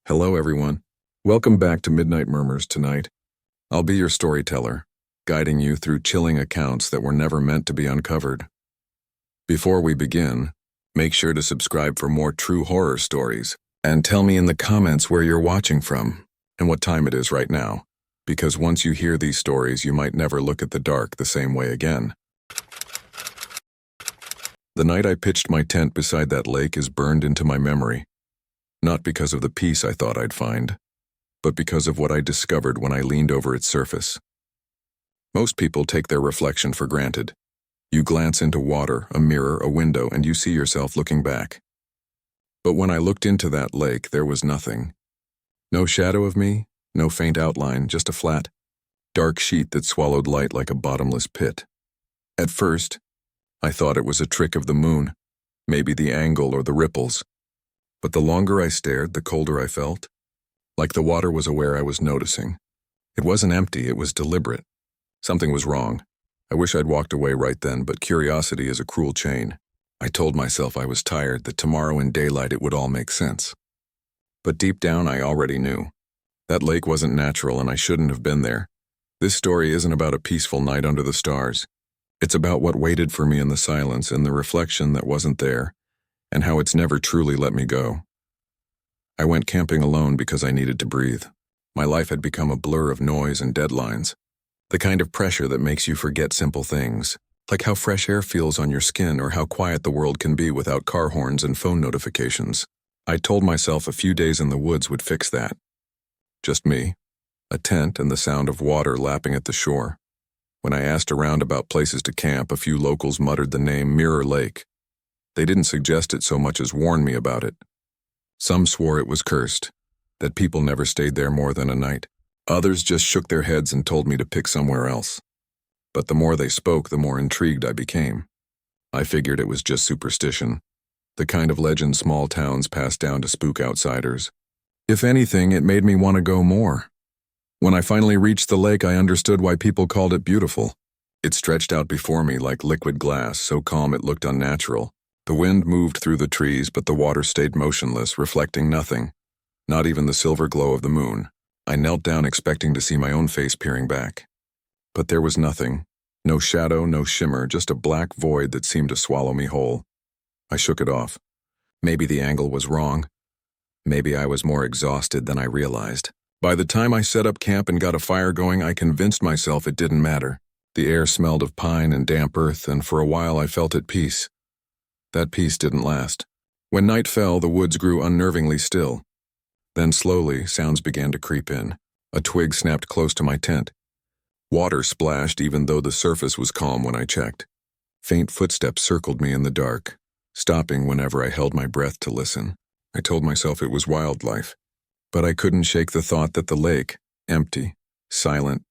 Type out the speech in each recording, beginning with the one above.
Hello, everyone. Welcome back to Midnight Murmurs tonight. I'll be your storyteller, guiding you through chilling accounts that were never meant to be uncovered. Before we begin, make sure to subscribe for more true horror stories, and tell me in the comments where you're watching from and what time it is right now, because once you hear these stories, you might never look at the dark the same way again. The night I pitched my tent beside that lake is burned into my memory. Not because of the peace I thought I'd find, but because of what I discovered when I leaned over its surface. Most people take their reflection for granted. You glance into water, a mirror, a window, and you see yourself looking back. But when I looked into that lake, there was nothing. No shadow of me, no faint outline, just a flat, dark sheet that swallowed light like a bottomless pit. At first, I thought it was a trick of the moon, maybe the angle or the ripples. But the longer I stared, the colder I felt. Like the water was aware I was noticing. It wasn't empty, it was deliberate. Something was wrong. I wish I'd walked away right then, but curiosity is a cruel chain. I told myself I was tired, that tomorrow in daylight it would all make sense. But deep down I already knew. That lake wasn't natural and I shouldn't have been there. This story isn't about a peaceful night under the stars. It's about what waited for me in the silence and the reflection that wasn't there, and how it's never truly let me go. I went camping alone because I needed to breathe. My life had become a blur of noise and deadlines. The kind of pressure that makes you forget simple things, like how fresh air feels on your skin or how quiet the world can be without car horns and phone notifications. I told myself a few days in the woods would fix that. Just me, a tent, and the sound of water lapping at the shore. When I asked around about places to camp, a few locals muttered the name Mirror Lake. They didn't suggest it so much as warn me about it. Some swore it was cursed, that people never stayed there more than a night. Others just shook their heads and told me to pick somewhere else. But the more they spoke, the more intrigued I became. I figured it was just superstition, the kind of legend small towns pass down to spook outsiders. If anything, it made me want to go more. When I finally reached the lake, I understood why people called it beautiful. It stretched out before me like liquid glass, so calm it looked unnatural. The wind moved through the trees, but the water stayed motionless, reflecting nothing, not even the silver glow of the moon. I knelt down expecting to see my own face peering back. But there was nothing, no shadow, no shimmer, just a black void that seemed to swallow me whole. I shook it off. Maybe the angle was wrong. Maybe I was more exhausted than I realized. By the time I set up camp and got a fire going, I convinced myself it didn't matter. The air smelled of pine and damp earth, and for a while I felt at peace. That peace didn't last. When night fell, the woods grew unnervingly still. Then slowly, sounds began to creep in. A twig snapped close to my tent. Water splashed even though the surface was calm when I checked. Faint footsteps circled me in the dark, stopping whenever I held my breath to listen. I told myself it was wildlife, but I couldn't shake the thought that the lake, empty, silent,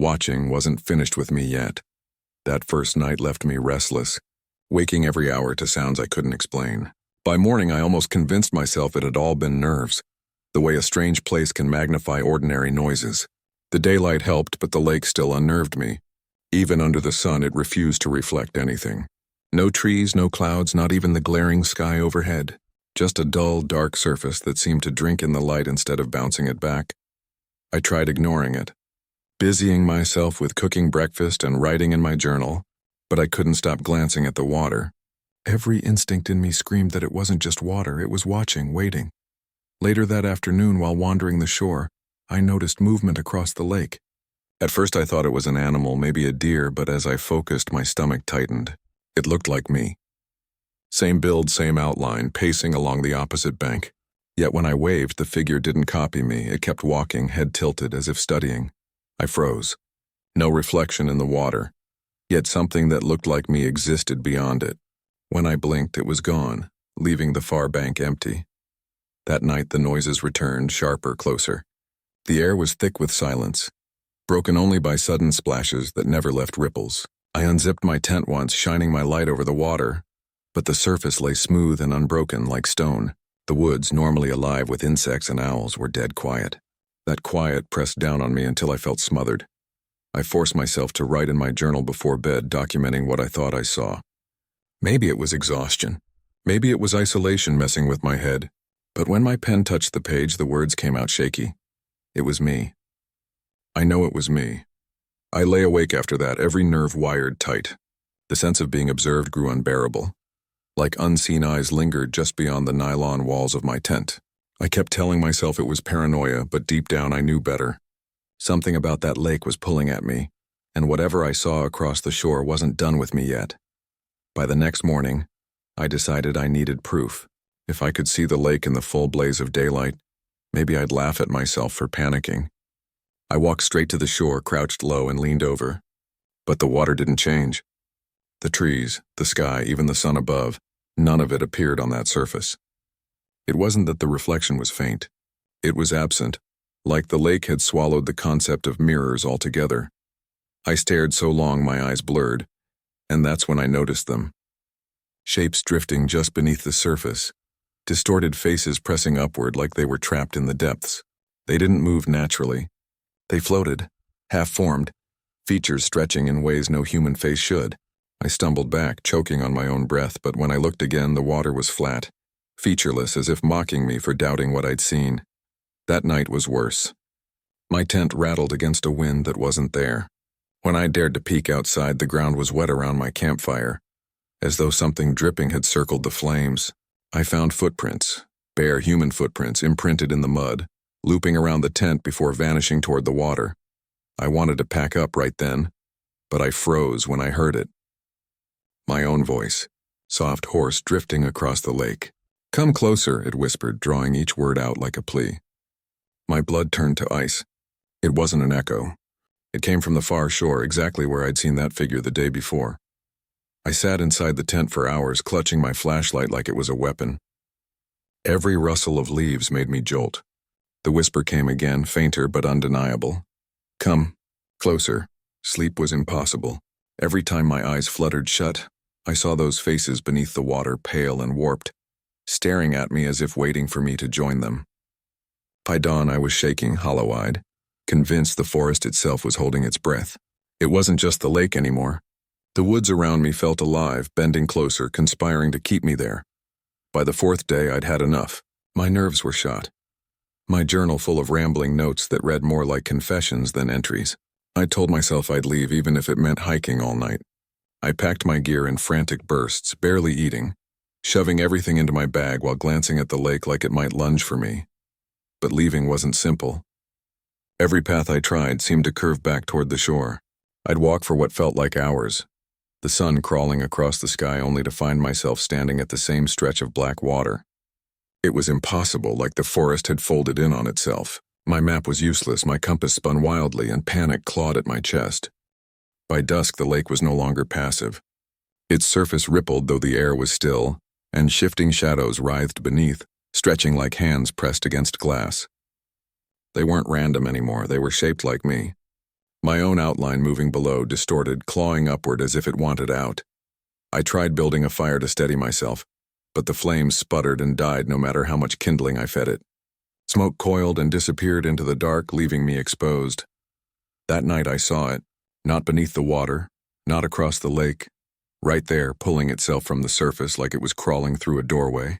watching, wasn't finished with me yet. That first night left me restless, waking every hour to sounds I couldn't explain. By morning, I almost convinced myself it had all been nerves, the way a strange place can magnify ordinary noises. The daylight helped, but the lake still unnerved me. Even under the sun, it refused to reflect anything. No trees, no clouds, not even the glaring sky overhead. Just a dull, dark surface that seemed to drink in the light instead of bouncing it back. I tried ignoring it, busying myself with cooking breakfast and writing in my journal, but I couldn't stop glancing at the water. Every instinct in me screamed that it wasn't just water, it was watching, waiting. Later that afternoon, while wandering the shore, I noticed movement across the lake. At first I thought it was an animal, maybe a deer, but as I focused, my stomach tightened. It looked like me. Same build, same outline, pacing along the opposite bank. Yet when I waved, the figure didn't copy me. It kept walking, head tilted, as if studying. I froze. No reflection in the water. Yet something that looked like me existed beyond it. When I blinked, it was gone, leaving the far bank empty. That night, the noises returned, sharper, closer. The air was thick with silence, broken only by sudden splashes that never left ripples. I unzipped my tent once, shining my light over the water, but the surface lay smooth and unbroken like stone. The woods, normally alive with insects and owls, were dead quiet. That quiet pressed down on me until I felt smothered. I forced myself to write in my journal before bed, documenting what I thought I saw. Maybe it was exhaustion. Maybe it was isolation messing with my head. But when my pen touched the page, the words came out shaky. It was me. I know it was me. I lay awake after that, every nerve wired tight. The sense of being observed grew unbearable. Like unseen eyes lingered just beyond the nylon walls of my tent. I kept telling myself it was paranoia, but deep down I knew better. Something about that lake was pulling at me, and whatever I saw across the shore wasn't done with me yet. By the next morning, I decided I needed proof. If I could see the lake in the full blaze of daylight, maybe I'd laugh at myself for panicking. I walked straight to the shore, crouched low, and leaned over. But the water didn't change. The trees, the sky, even the sun above, none of it appeared on that surface. It wasn't that the reflection was faint. It was absent, like the lake had swallowed the concept of mirrors altogether. I stared so long my eyes blurred, and that's when I noticed them. Shapes drifting just beneath the surface, distorted faces pressing upward like they were trapped in the depths. They didn't move naturally. They floated, half-formed, features stretching in ways no human face should. I stumbled back, choking on my own breath, but when I looked again, the water was flat, featureless, as if mocking me for doubting what I'd seen. That night was worse. My tent rattled against a wind that wasn't there. When I dared to peek outside, the ground was wet around my campfire, as though something dripping had circled the flames. I found footprints, bare human footprints imprinted in the mud, looping around the tent before vanishing toward the water. I wanted to pack up right then, but I froze when I heard it. My own voice, soft, hoarse, drifting across the lake. "Come closer," it whispered, drawing each word out like a plea. My blood turned to ice. It wasn't an echo. It came from the far shore, exactly where I'd seen that figure the day before. I sat inside the tent for hours, clutching my flashlight like it was a weapon. Every rustle of leaves made me jolt. The whisper came again, fainter but undeniable. "Come closer." Sleep was impossible. Every time my eyes fluttered shut, I saw those faces beneath the water, pale and warped, staring at me as if waiting for me to join them. By dawn, I was shaking, hollow-eyed, convinced the forest itself was holding its breath. It wasn't just the lake anymore. The woods around me felt alive, bending closer, conspiring to keep me there. By the fourth day, I'd had enough. My nerves were shot. My journal full of rambling notes that read more like confessions than entries. I told myself I'd leave even if it meant hiking all night. I packed my gear in frantic bursts, barely eating, shoving everything into my bag while glancing at the lake like it might lunge for me. But leaving wasn't simple. Every path I tried seemed to curve back toward the shore. I'd walk for what felt like hours, the sun crawling across the sky, only to find myself standing at the same stretch of black water. It was impossible, like the forest had folded in on itself. My map was useless, my compass spun wildly, and panic clawed at my chest. By dusk, the lake was no longer passive. Its surface rippled, though the air was still, and shifting shadows writhed beneath, stretching like hands pressed against glass. They weren't random anymore, they were shaped like me. My own outline moving below, distorted, clawing upward as if it wanted out. I tried building a fire to steady myself, but the flames sputtered and died no matter how much kindling I fed it. Smoke coiled and disappeared into the dark, leaving me exposed. That night I saw it, not beneath the water, not across the lake, right there, pulling itself from the surface like it was crawling through a doorway.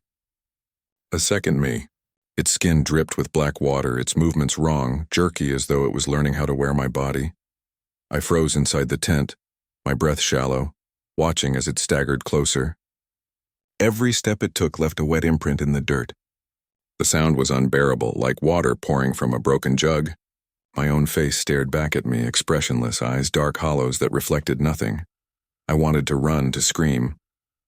A second me. Its skin dripped with black water, its movements wrong, jerky as though it was learning how to wear my body. I froze inside the tent, my breath shallow, watching as it staggered closer. Every step it took left a wet imprint in the dirt. The sound was unbearable, like water pouring from a broken jug. My own face stared back at me, expressionless eyes, dark hollows that reflected nothing. I wanted to run, to scream,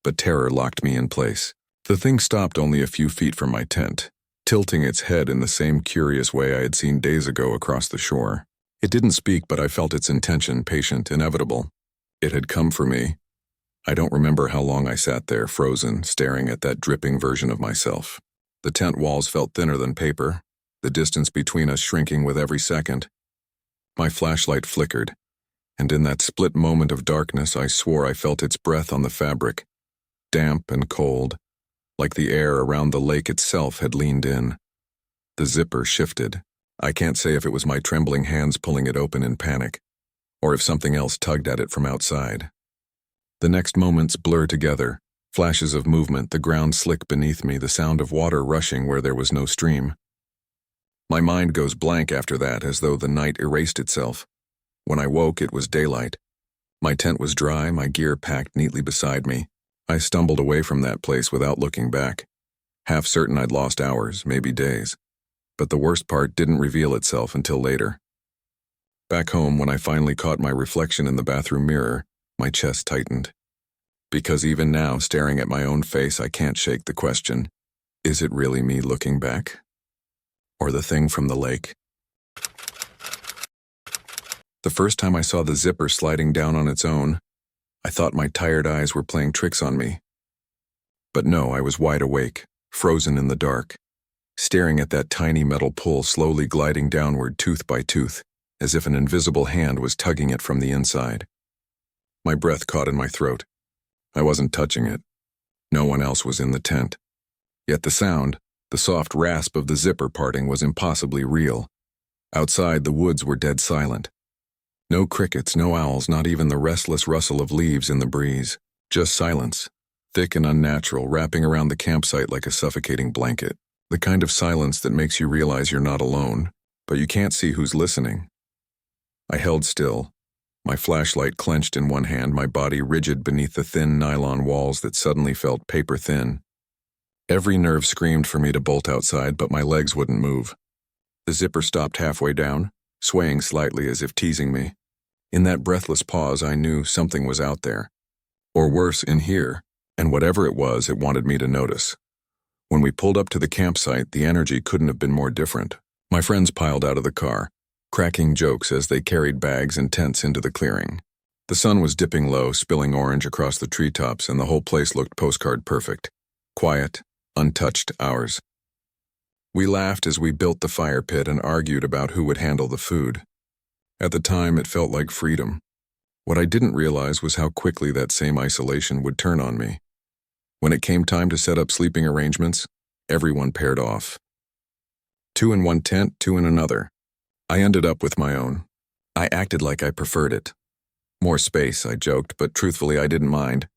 but terror locked me in place. The thing stopped only a few feet from my tent, tilting its head in the same curious way I had seen days ago across the shore. It didn't speak, but I felt its intention, patient, inevitable. It had come for me. I don't remember how long I sat there, frozen, staring at that dripping version of myself. The tent walls felt thinner than paper, the distance between us shrinking with every second. My flashlight flickered, and in that split moment of darkness I swore I felt its breath on the fabric, damp and cold, like the air around the lake itself had leaned in. The zipper shifted. I can't say if it was my trembling hands pulling it open in panic, or if something else tugged at it from outside. The next moments blur together, Flashes of movement, the ground slick beneath me, the sound of water rushing where there was no stream. My mind goes blank after that, as though the night erased itself. When I woke, it was daylight. My tent was dry, my gear packed neatly beside me. I stumbled away from that place without looking back, half certain I'd lost hours, maybe days. But the worst part didn't reveal itself until later. Back home, when I finally caught my reflection in the bathroom mirror, my chest tightened. Because even now, staring at my own face, I can't shake the question, is it really me looking back? Or the thing from the lake? The first time I saw the zipper sliding down on its own, I thought my tired eyes were playing tricks on me. But no, I was wide awake, frozen in the dark, staring at that tiny metal pull slowly gliding downward tooth by tooth, as if an invisible hand was tugging it from the inside. My breath caught in my throat. I wasn't touching it. No one else was in the tent. Yet the sound, the soft rasp of the zipper parting, was impossibly real. Outside, the woods were dead silent. No crickets, no owls, not even the restless rustle of leaves in the breeze. Just silence, thick and unnatural, wrapping around the campsite like a suffocating blanket. The kind of silence that makes you realize you're not alone, but you can't see who's listening. I held still, my flashlight clenched in one hand, my body rigid beneath the thin nylon walls that suddenly felt paper thin. Every nerve screamed for me to bolt outside, but my legs wouldn't move. The zipper stopped halfway down, swaying slightly as if teasing me. In that breathless pause, I knew something was out there. Or worse, in here, and whatever it was, it wanted me to notice. When we pulled up to the campsite, the energy couldn't have been more different. My friends piled out of the car, cracking jokes as they carried bags and tents into the clearing. The sun was dipping low, spilling orange across the treetops, and the whole place looked postcard perfect. Quiet, untouched, ours. We laughed as we built the fire pit and argued about who would handle the food. At the time, it felt like freedom. What I didn't realize was how quickly that same isolation would turn on me. When it came time to set up sleeping arrangements, everyone paired off. 2 in one tent, 2 in another. I ended up with my own. I acted like I preferred it. More space, I joked, but truthfully I didn't mind.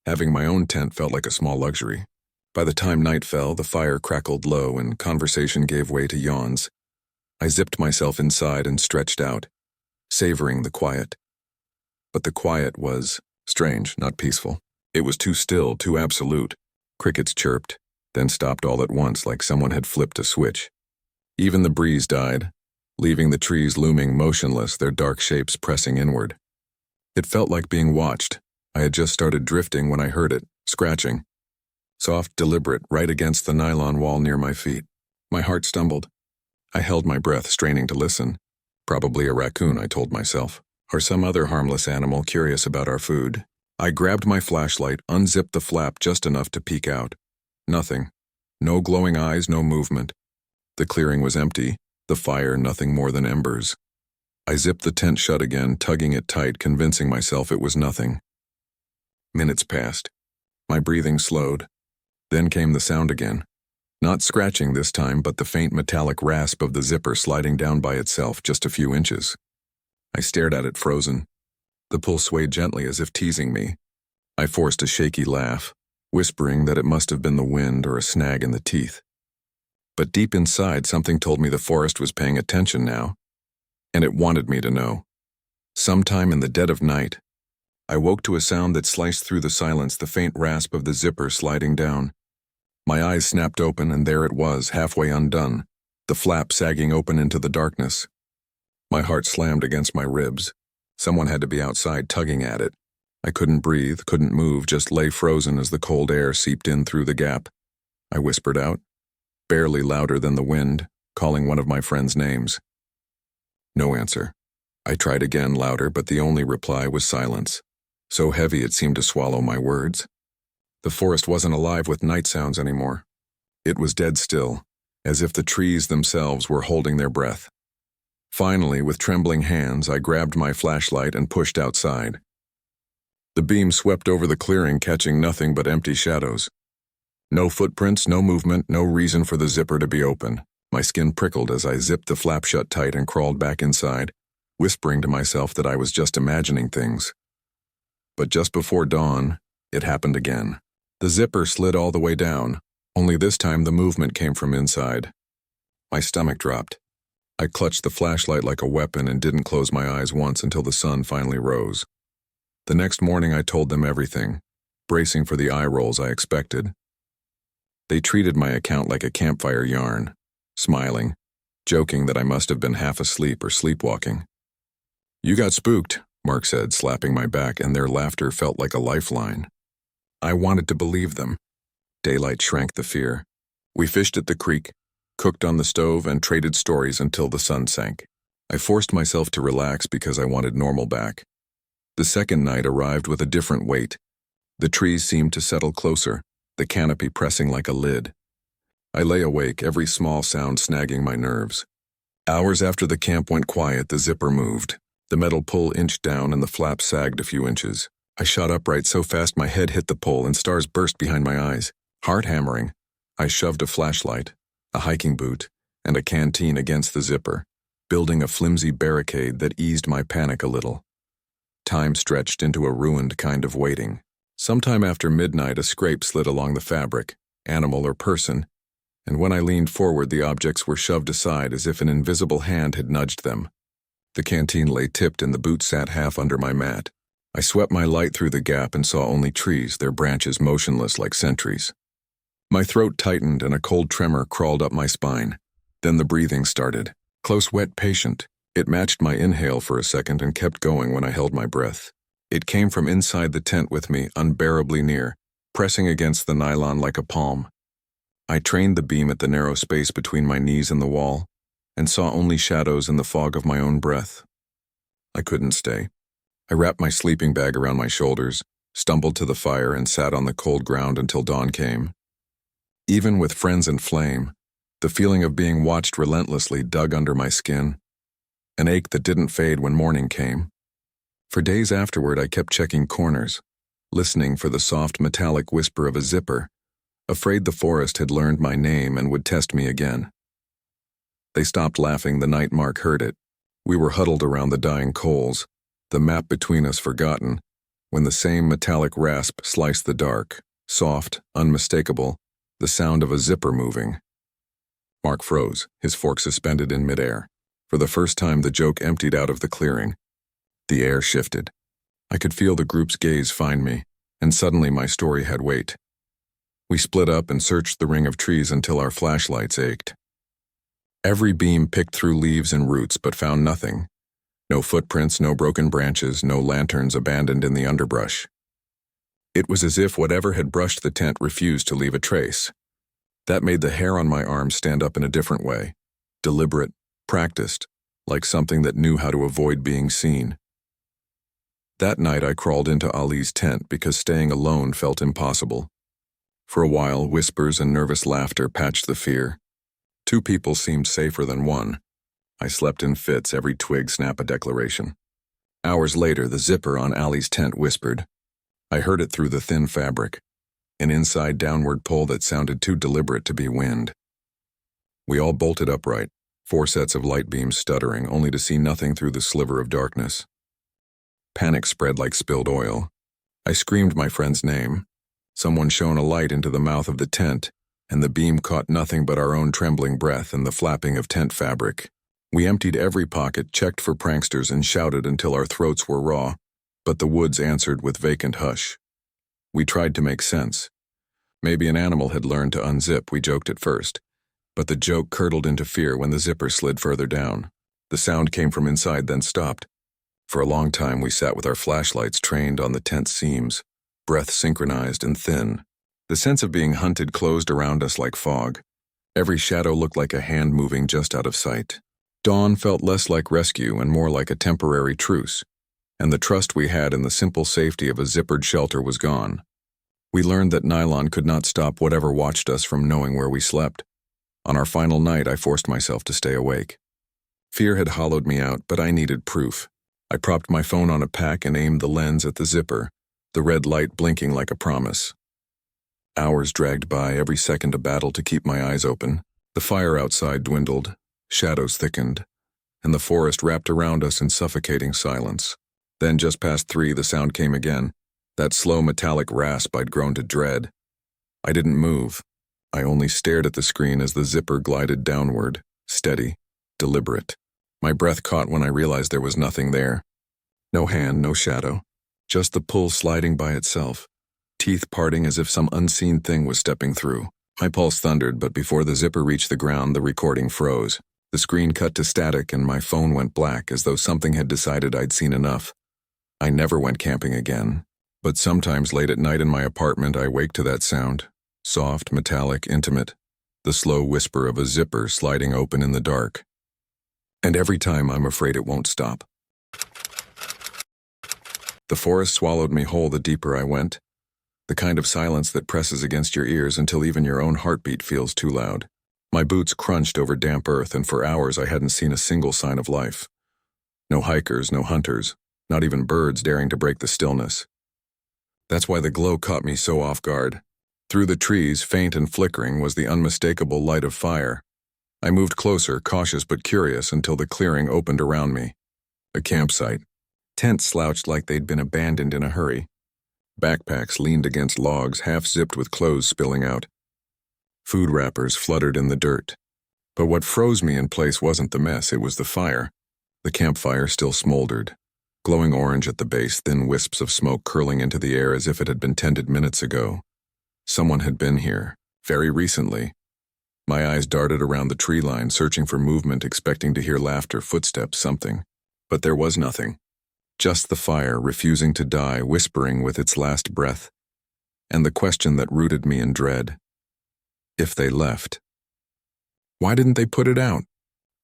Having my own tent felt like a small luxury. By the time night fell, the fire crackled low and conversation gave way to yawns. I zipped myself inside and stretched out, savoring the quiet. But the quiet was strange, not peaceful. It was too still, too absolute. Crickets chirped, then stopped all at once like someone had flipped a switch. Even the breeze died, leaving the trees looming motionless, their dark shapes pressing inward. It felt like being watched. I had just started drifting when I heard it, scratching. Soft, deliberate, right against the nylon wall near my feet. My heart stumbled. I held my breath, straining to listen. Probably a raccoon, I told myself, or some other harmless animal curious about our food. I grabbed my flashlight, unzipped the flap just enough to peek out. Nothing. No glowing eyes, no movement. The clearing was empty, the fire nothing more than embers. I zipped the tent shut again, tugging it tight, convincing myself it was nothing. Minutes passed. My breathing slowed. Then came the sound again. Not scratching this time, but the faint metallic rasp of the zipper sliding down by itself just a few inches. I stared at it, frozen. The pull swayed gently as if teasing me. I forced a shaky laugh, whispering that it must have been the wind or a snag in the teeth. But deep inside, something told me the forest was paying attention now, and it wanted me to know. Sometime in the dead of night, I woke to a sound that sliced through the silence, the faint rasp of the zipper sliding down. My eyes snapped open, and there it was, halfway undone, the flap sagging open into the darkness. My heart slammed against my ribs. Someone had to be outside tugging at it. I couldn't breathe, couldn't move, just lay frozen as the cold air seeped in through the gap. I whispered out, barely louder than the wind, calling one of my friends' names. No answer. I tried again, louder, but the only reply was silence, so heavy it seemed to swallow my words. The forest wasn't alive with night sounds anymore. It was dead still, as if the trees themselves were holding their breath. Finally, with trembling hands, I grabbed my flashlight and pushed outside. The beam swept over the clearing, catching nothing but empty shadows. No footprints, no movement, no reason for the zipper to be open. My skin prickled as I zipped the flap shut tight and crawled back inside, whispering to myself that I was just imagining things. But just before dawn, it happened again. The zipper slid all the way down, only this time the movement came from inside. My stomach dropped. I clutched the flashlight like a weapon and didn't close my eyes once until the sun finally rose. The next morning I told them everything, bracing for the eye rolls I expected. They treated my account like a campfire yarn, smiling, joking that I must have been half asleep or sleepwalking. "You got spooked," Mark said, slapping my back, and their laughter felt like a lifeline. I wanted to believe them. Daylight shrank the fear. We fished at the creek, cooked on the stove, and traded stories until the sun sank. I forced myself to relax because I wanted normal back. The second night arrived with a different weight. The trees seemed to settle closer, the canopy pressing like a lid. I lay awake, every small sound snagging my nerves. Hours after the camp went quiet, the zipper moved. The metal pull inched down and the flap sagged a few inches. I shot upright so fast my head hit the pole and stars burst behind my eyes. Heart hammering, I shoved a flashlight, a hiking boot, and a canteen against the zipper, building a flimsy barricade that eased my panic a little. Time stretched into a ruined kind of waiting. Sometime after midnight, a scrape slid along the fabric, animal or person, and when I leaned forward, the objects were shoved aside as if an invisible hand had nudged them. The canteen lay tipped and the boot sat half under my mat. I swept my light through the gap and saw only trees, their branches motionless like sentries. My throat tightened and a cold tremor crawled up my spine. Then the breathing started. Close, wet, patient. It matched my inhale for a second and kept going when I held my breath. It came from inside the tent with me, unbearably near, pressing against the nylon like a palm. I trained the beam at the narrow space between my knees and the wall, and saw only shadows in the fog of my own breath. I couldn't stay. I wrapped my sleeping bag around my shoulders, stumbled to the fire, and sat on the cold ground until dawn came. Even with friends and flame, the feeling of being watched relentlessly dug under my skin, an ache that didn't fade when morning came. For days afterward, I kept checking corners, listening for the soft metallic whisper of a zipper, afraid the forest had learned my name and would test me again. They stopped laughing the night Mark heard it. We were huddled around the dying coals, the map between us forgotten, when the same metallic rasp sliced the dark, soft, unmistakable, the sound of a zipper moving. Mark froze, his fork suspended in midair. For the first time, the joke emptied out of the clearing. The air shifted. I could feel the group's gaze find me, and suddenly my story had weight. We split up and searched the ring of trees until our flashlights ached. Every beam picked through leaves and roots but found nothing. No footprints, no broken branches, no lanterns abandoned in the underbrush. It was as if whatever had brushed the tent refused to leave a trace. That made the hair on my arm stand up in a different way, deliberate, practiced, like something that knew how to avoid being seen. That night I crawled into Ali's tent because staying alone felt impossible. For a while, whispers and nervous laughter patched the fear. Two people seemed safer than one. I slept in fits, every twig snap a declaration. Hours later, the zipper on Ali's tent whispered. I heard it through the thin fabric, an inside downward pull that sounded too deliberate to be wind. We all bolted upright, 4 sets of light beams stuttering, only to see nothing through the sliver of darkness. Panic spread like spilled oil. I screamed my friend's name. Someone shone a light into the mouth of the tent, and the beam caught nothing but our own trembling breath and the flapping of tent fabric. We emptied every pocket, checked for pranksters, and shouted until our throats were raw, but the woods answered with vacant hush. We tried to make sense. Maybe an animal had learned to unzip, we joked at first, but the joke curdled into fear when the zipper slid further down. The sound came from inside, then stopped. For a long time we sat with our flashlights trained on the tent seams, breath synchronized and thin. The sense of being hunted closed around us like fog. Every shadow looked like a hand moving just out of sight. Dawn felt less like rescue and more like a temporary truce, and the trust we had in the simple safety of a zippered shelter was gone. We learned that nylon could not stop whatever watched us from knowing where we slept. On our final night, I forced myself to stay awake. Fear had hollowed me out, but I needed proof. I propped my phone on a pack and aimed the lens at the zipper, the red light blinking like a promise. Hours dragged by, every second a battle to keep my eyes open. The fire outside dwindled, shadows thickened, and the forest wrapped around us in suffocating silence. Then, just past 3, the sound came again, that slow metallic rasp I'd grown to dread. I didn't move. I only stared at the screen as the zipper glided downward, steady, deliberate. My breath caught when I realized there was nothing there. No hand, no shadow. Just the pull sliding by itself, teeth parting as if some unseen thing was stepping through. My pulse thundered, but before the zipper reached the ground, the recording froze. The screen cut to static and my phone went black as though something had decided I'd seen enough. I never went camping again, but sometimes late at night in my apartment I wake to that sound. Soft, metallic, intimate. The slow whisper of a zipper sliding open in the dark. And every time I'm afraid it won't stop. The forest swallowed me whole the deeper I went. The kind of silence that presses against your ears until even your own heartbeat feels too loud. My boots crunched over damp earth, and for hours I hadn't seen a single sign of life. No hikers, no hunters, not even birds daring to break the stillness. That's why the glow caught me so off guard. Through the trees, faint and flickering, was the unmistakable light of fire. I moved closer, cautious but curious, until the clearing opened around me. A campsite. Tents slouched like they'd been abandoned in a hurry. Backpacks leaned against logs, half-zipped with clothes spilling out. Food wrappers fluttered in the dirt. But what froze me in place wasn't the mess, it was the fire. The campfire still smoldered. Glowing orange at the base, thin wisps of smoke curling into the air as if it had been tended minutes ago. Someone had been here, very recently. My eyes darted around the tree line, searching for movement, expecting to hear laughter, footsteps, something. But there was nothing. Just the fire, refusing to die, whispering with its last breath. And the question that rooted me in dread. If they left. Why didn't they put it out?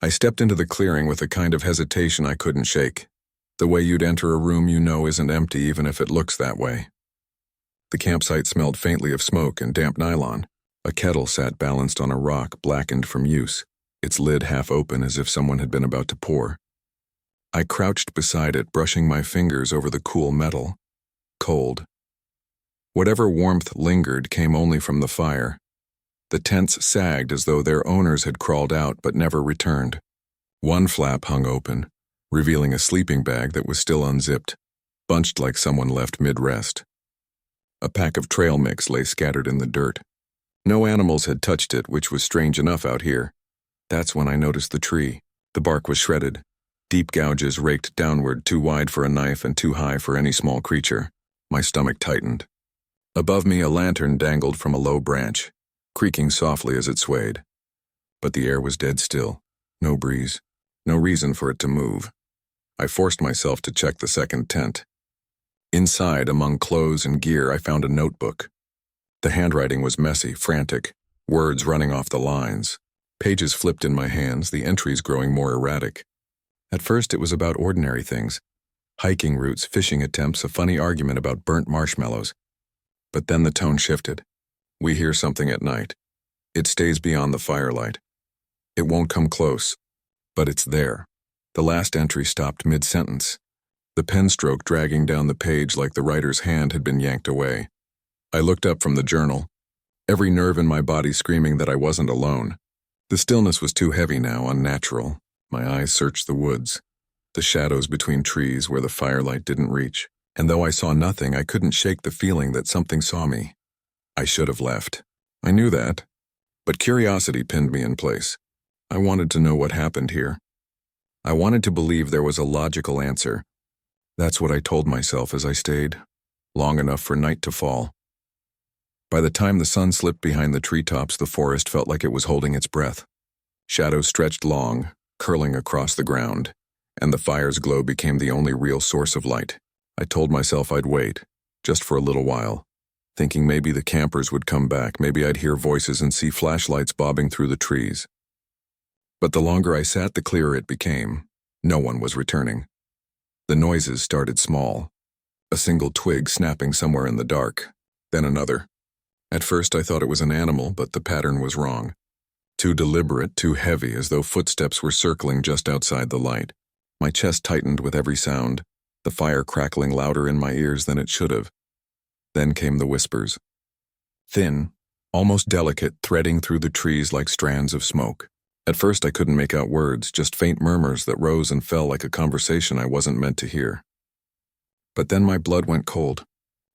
I stepped into the clearing with a kind of hesitation I couldn't shake. The way you'd enter a room you know isn't empty even if it looks that way. The campsite smelled faintly of smoke and damp nylon. A kettle sat balanced on a rock, blackened from use, its lid half open as if someone had been about to pour. I crouched beside it, brushing my fingers over the cool metal. Cold. Whatever warmth lingered came only from the fire. The tents sagged as though their owners had crawled out but never returned. One flap hung open, revealing a sleeping bag that was still unzipped, bunched like someone left mid-rest. A pack of trail mix lay scattered in the dirt. No animals had touched it, which was strange enough out here. That's when I noticed the tree. The bark was shredded. Deep gouges raked downward, too wide for a knife and too high for any small creature. My stomach tightened. Above me, a lantern dangled from a low branch, creaking softly as it swayed. But the air was dead still. No breeze. No reason for it to move. I forced myself to check the second tent. Inside, among clothes and gear, I found a notebook. The handwriting was messy, frantic, words running off the lines. Pages flipped in my hands, the entries growing more erratic. At first, it was about ordinary things. Hiking routes, fishing attempts, a funny argument about burnt marshmallows. But then the tone shifted. We hear something at night. It stays beyond the firelight. It won't come close, but it's there. The last entry stopped mid-sentence. The pen stroke dragging down the page like the writer's hand had been yanked away. I looked up from the journal, every nerve in my body screaming that I wasn't alone. The stillness was too heavy now, unnatural. My eyes searched the woods, the shadows between trees where the firelight didn't reach. And though I saw nothing, I couldn't shake the feeling that something saw me. I should have left. I knew that. But curiosity pinned me in place. I wanted to know what happened here. I wanted to believe there was a logical answer. That's what I told myself as I stayed, long enough for night to fall. By the time the sun slipped behind the treetops, the forest felt like it was holding its breath. Shadows stretched long, curling across the ground, and the fire's glow became the only real source of light. I told myself I'd wait, just for a little while, thinking maybe the campers would come back, maybe I'd hear voices and see flashlights bobbing through the trees. But the longer I sat, the clearer it became. No one was returning. The noises started small, a single twig snapping somewhere in the dark, then another. At first I thought it was an animal, but the pattern was wrong. Too deliberate, too heavy, as though footsteps were circling just outside the light. My chest tightened with every sound, the fire crackling louder in my ears than it should have. Then came the whispers. Thin, almost delicate, threading through the trees like strands of smoke. At first I couldn't make out words, just faint murmurs that rose and fell like a conversation I wasn't meant to hear. But then my blood went cold.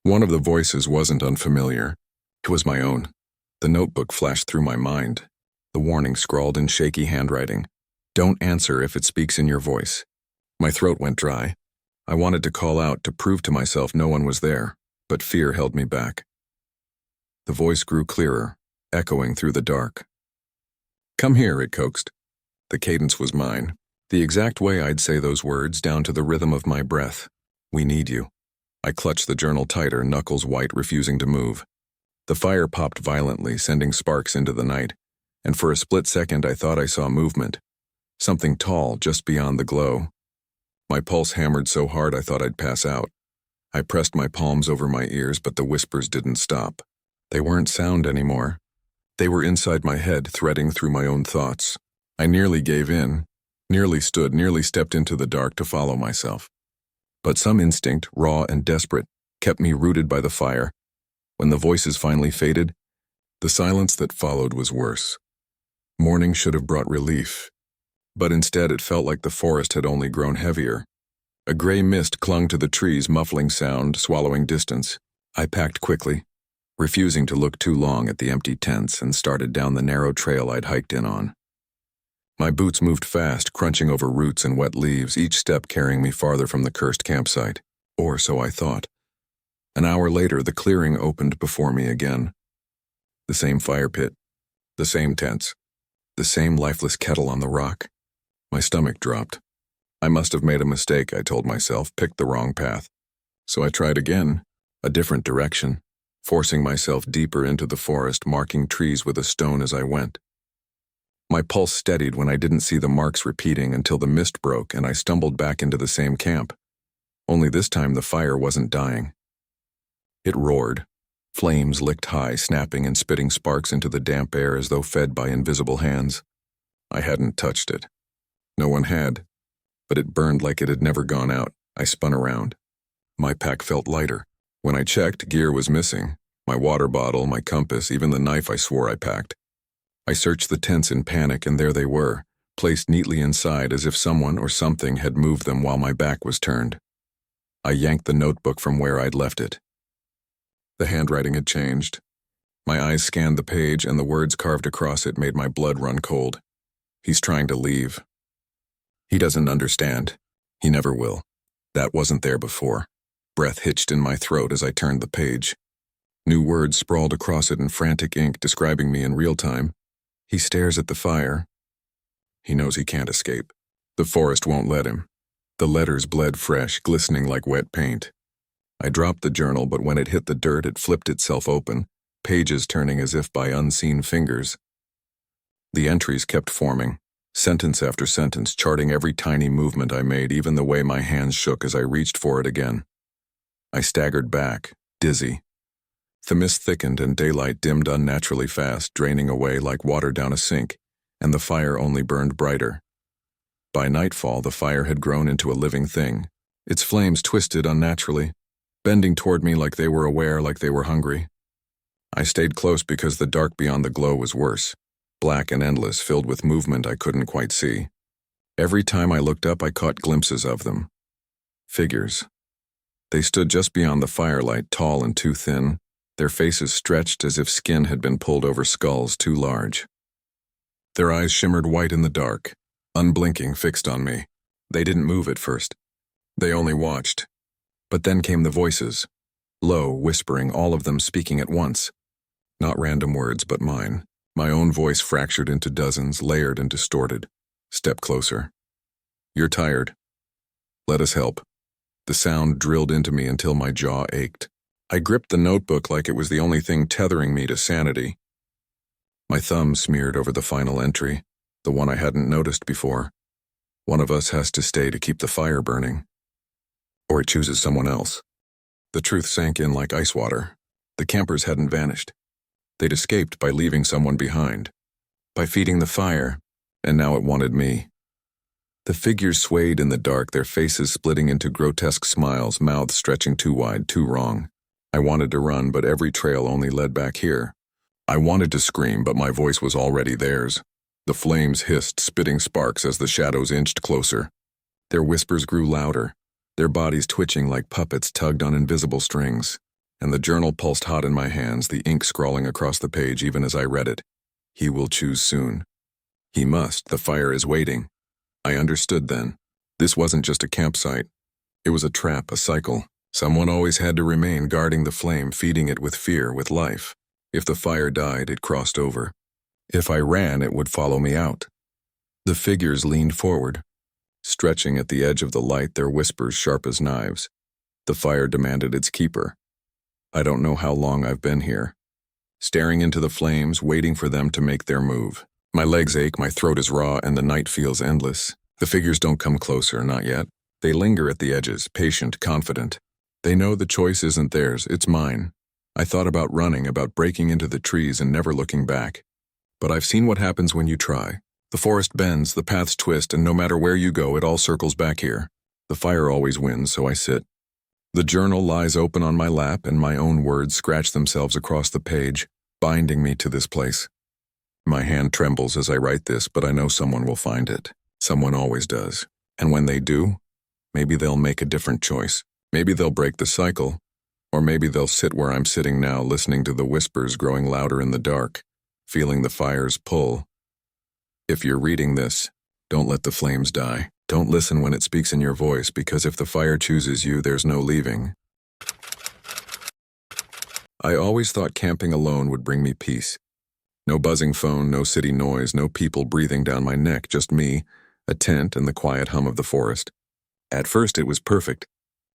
One of the voices wasn't unfamiliar. It was my own. The notebook flashed through my mind. The warning scrawled in shaky handwriting. Don't answer if it speaks in your voice. My throat went dry. I wanted to call out to prove to myself no one was there, but fear held me back. The voice grew clearer, echoing through the dark. Come here, it coaxed. The cadence was mine, the exact way I'd say those words, down to the rhythm of my breath. We need you. I clutched the journal tighter, knuckles white, refusing to move. The fire popped violently, sending sparks into the night, and for a split second I thought I saw movement. Something tall just beyond the glow. My pulse hammered so hard I thought I'd pass out. I pressed my palms over my ears, but the whispers didn't stop. They weren't sound anymore. They were inside my head, threading through my own thoughts. I nearly gave in, nearly stepped into the dark to follow myself. But some instinct, raw and desperate, kept me rooted by the fire. When the voices finally faded, the silence that followed was worse. Morning should have brought relief, but instead it felt like the forest had only grown heavier. A gray mist clung to the trees, muffling sound, swallowing distance. I packed quickly, refusing to look too long at the empty tents, and started down the narrow trail I'd hiked in on. My boots moved fast, crunching over roots and wet leaves, each step carrying me farther from the cursed campsite. Or so I thought. An hour later, the clearing opened before me again. The same fire pit, the same tents, the same lifeless kettle on the rock. My stomach dropped. I must have made a mistake, I told myself, picked the wrong path. So I tried again, a different direction, forcing myself deeper into the forest, marking trees with a stone as I went. My pulse steadied when I didn't see the marks repeating until the mist broke and I stumbled back into the same camp. Only this time the fire wasn't dying. It roared. Flames licked high, snapping and spitting sparks into the damp air as though fed by invisible hands. I hadn't touched it. No one had. But it burned like it had never gone out. I spun around. My pack felt lighter. When I checked, gear was missing. My water bottle, my compass, even the knife I swore I packed. I searched the tents in panic, and there they were, placed neatly inside as if someone or something had moved them while my back was turned. I yanked the notebook from where I'd left it. The handwriting had changed. My eyes scanned the page, and the words carved across it made my blood run cold. He's trying to leave. He doesn't understand. He never will. That wasn't there before. Breath hitched in my throat as I turned the page. New words sprawled across it in frantic ink, describing me in real time. He stares at the fire. He knows he can't escape. The forest won't let him. The letters bled fresh, glistening like wet paint. I dropped the journal, but when it hit the dirt, it flipped itself open, pages turning as if by unseen fingers. The entries kept forming, sentence after sentence, charting every tiny movement I made, even the way my hands shook as I reached for it again. I staggered back, dizzy. The mist thickened and daylight dimmed unnaturally fast, draining away like water down a sink, and the fire only burned brighter. By nightfall, the fire had grown into a living thing. Its flames twisted unnaturally, bending toward me like they were aware, like they were hungry. I stayed close because the dark beyond the glow was worse, black and endless, filled with movement I couldn't quite see. Every time I looked up, I caught glimpses of them. Figures. They stood just beyond the firelight, tall and too thin, their faces stretched as if skin had been pulled over skulls too large. Their eyes shimmered white in the dark, unblinking, fixed on me. They didn't move at first. They only watched. But then came the voices, low, whispering, all of them speaking at once. Not random words, but mine. My own voice fractured into dozens, layered and distorted. Step closer. You're tired. Let us help. The sound drilled into me until my jaw ached. I gripped the notebook like it was the only thing tethering me to sanity. My thumb smeared over the final entry, the one I hadn't noticed before. One of us has to stay to keep the fire burning. Or it chooses someone else. The truth sank in like ice water. The campers hadn't vanished. They'd escaped by leaving someone behind, by feeding the fire, and now it wanted me. The figures swayed in the dark, their faces splitting into grotesque smiles, mouths stretching too wide, too wrong. I wanted to run, but every trail only led back here. I wanted to scream, but my voice was already theirs. The flames hissed, spitting sparks as the shadows inched closer. Their whispers grew louder, their bodies twitching like puppets tugged on invisible strings. and the journal pulsed hot in my hands, the ink scrawling across the page even as I read it. He will choose soon. He must. The fire is waiting. I understood then. This wasn't just a campsite. It was a trap, a cycle. Someone always had to remain guarding the flame, feeding it with fear, with life. If the fire died, it crossed over. If I ran, it would follow me out. The figures leaned forward, stretching at the edge of the light, their whispers sharp as knives. The fire demanded its keeper. I don't know how long I've been here, staring into the flames, waiting for them to make their move. My legs ache, my throat is raw, and the night feels endless. The figures don't come closer, not yet. They linger at the edges, patient, confident. They know the choice isn't theirs, it's mine. I thought about running, about breaking into the trees and never looking back. But I've seen what happens when you try. The forest bends, the paths twist, and no matter where you go, it all circles back here. The fire always wins, so I sit. The journal lies open on my lap, and my own words scratch themselves across the page, binding me to this place. My hand trembles as I write this, but I know someone will find it. Someone always does. And when they do, maybe they'll make a different choice. Maybe they'll break the cycle. Or maybe they'll sit where I'm sitting now, listening to the whispers growing louder in the dark, feeling the fire's pull. If you're reading this, don't let the flames die. Don't listen when it speaks in your voice, because if the fire chooses you, there's no leaving. I always thought camping alone would bring me peace. No buzzing phone, no city noise, no people breathing down my neck, just me, a tent, and the quiet hum of the forest. At first it was perfect.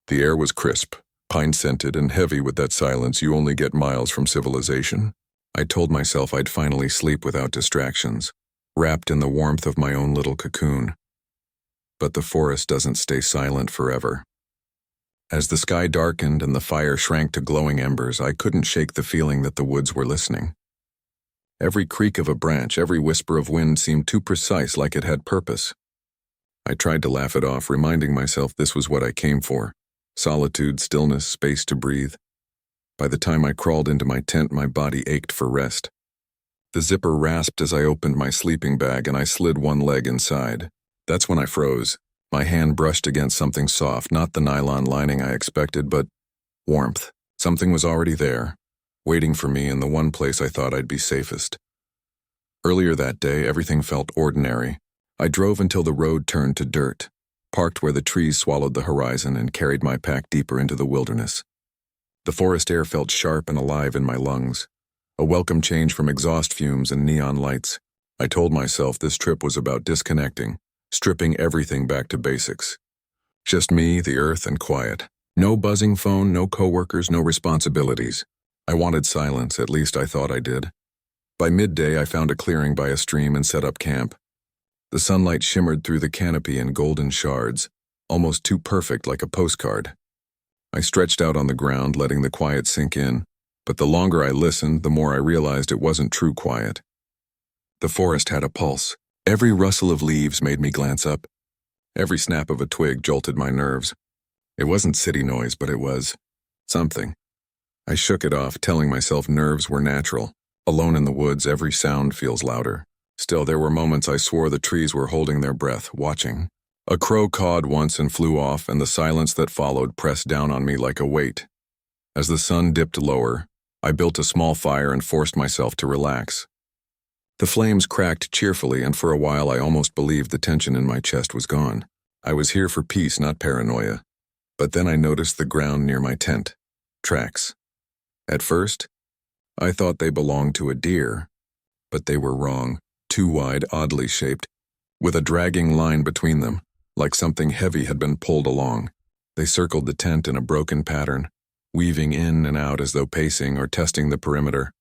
The air was crisp, pine-scented, and heavy with that silence you only get miles from civilization. I told myself I'd finally sleep without distractions, wrapped in the warmth of my own little cocoon. But the forest doesn't stay silent forever. As the sky darkened and the fire shrank to glowing embers, I couldn't shake the feeling that the woods were listening. Every creak of a branch, every whisper of wind seemed too precise, like it had purpose. I tried to laugh it off, reminding myself this was what I came for. Solitude, stillness, space to breathe. By the time I crawled into my tent, my body ached for rest. The zipper rasped as I opened my sleeping bag, and I slid one leg inside. That's when I froze. My hand brushed against something soft, not the nylon lining I expected, but warmth. Something was already there, waiting for me in the one place I thought I'd be safest. Earlier that day, everything felt ordinary. I drove until the road turned to dirt, parked where the trees swallowed the horizon, and carried my pack deeper into the wilderness. The forest air felt sharp and alive in my lungs, a welcome change from exhaust fumes and neon lights. I told myself this trip was about disconnecting, stripping everything back to basics. Just me, the earth, and quiet. No buzzing phone, no coworkers, no responsibilities. I wanted silence, at least I thought I did. By midday, I found a clearing by a stream and set up camp. The sunlight shimmered through the canopy in golden shards, almost too perfect, like a postcard. I stretched out on the ground, letting the quiet sink in, but the longer I listened, the more I realized it wasn't true quiet. The forest had a pulse. Every rustle of leaves made me glance up. Every snap of a twig jolted my nerves. It wasn't city noise, but it was something. I shook it off, telling myself nerves were natural. Alone in the woods, every sound feels louder. Still, there were moments I swore the trees were holding their breath, watching. A crow cawed once and flew off, and the silence that followed pressed down on me like a weight. As the sun dipped lower, I built a small fire and forced myself to relax. The flames cracked cheerfully, and for a while I almost believed the tension in my chest was gone. I was here for peace, not paranoia. But then I noticed the ground near my tent. Tracks. At first, I thought they belonged to a deer, but they were wrong. Too wide, oddly shaped, with a dragging line between them, like something heavy had been pulled along. They circled the tent in a broken pattern, weaving in and out as though pacing or testing the perimeter.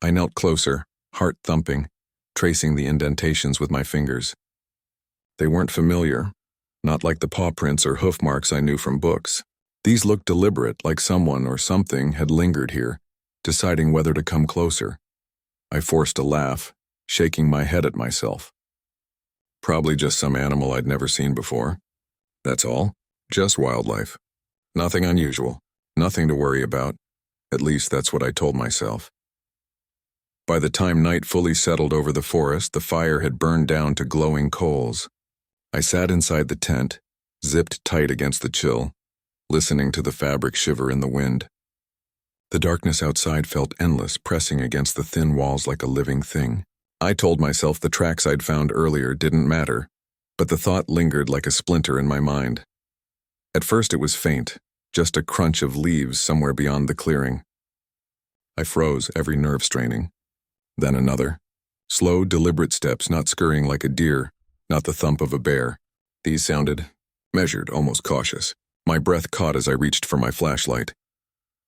I knelt closer, heart thumping, tracing the indentations with my fingers. They weren't familiar, not like the paw prints or hoof marks I knew from books. These looked deliberate, like someone or something had lingered here, deciding whether to come closer. I forced a laugh, shaking my head at myself. Probably just some animal I'd never seen before. That's all. Just wildlife. Nothing unusual. Nothing to worry about. At least that's what I told myself. By the time night fully settled over the forest, the fire had burned down to glowing coals. I sat inside the tent, zipped tight against the chill, listening to the fabric shiver in the wind. The darkness outside felt endless, pressing against the thin walls like a living thing. I told myself the tracks I'd found earlier didn't matter, but the thought lingered like a splinter in my mind. At first it was faint, just a crunch of leaves somewhere beyond the clearing. I froze, every nerve straining. Then another. Slow, deliberate steps, not scurrying like a deer, not the thump of a bear. These sounded measured, almost cautious. My breath caught as I reached for my flashlight.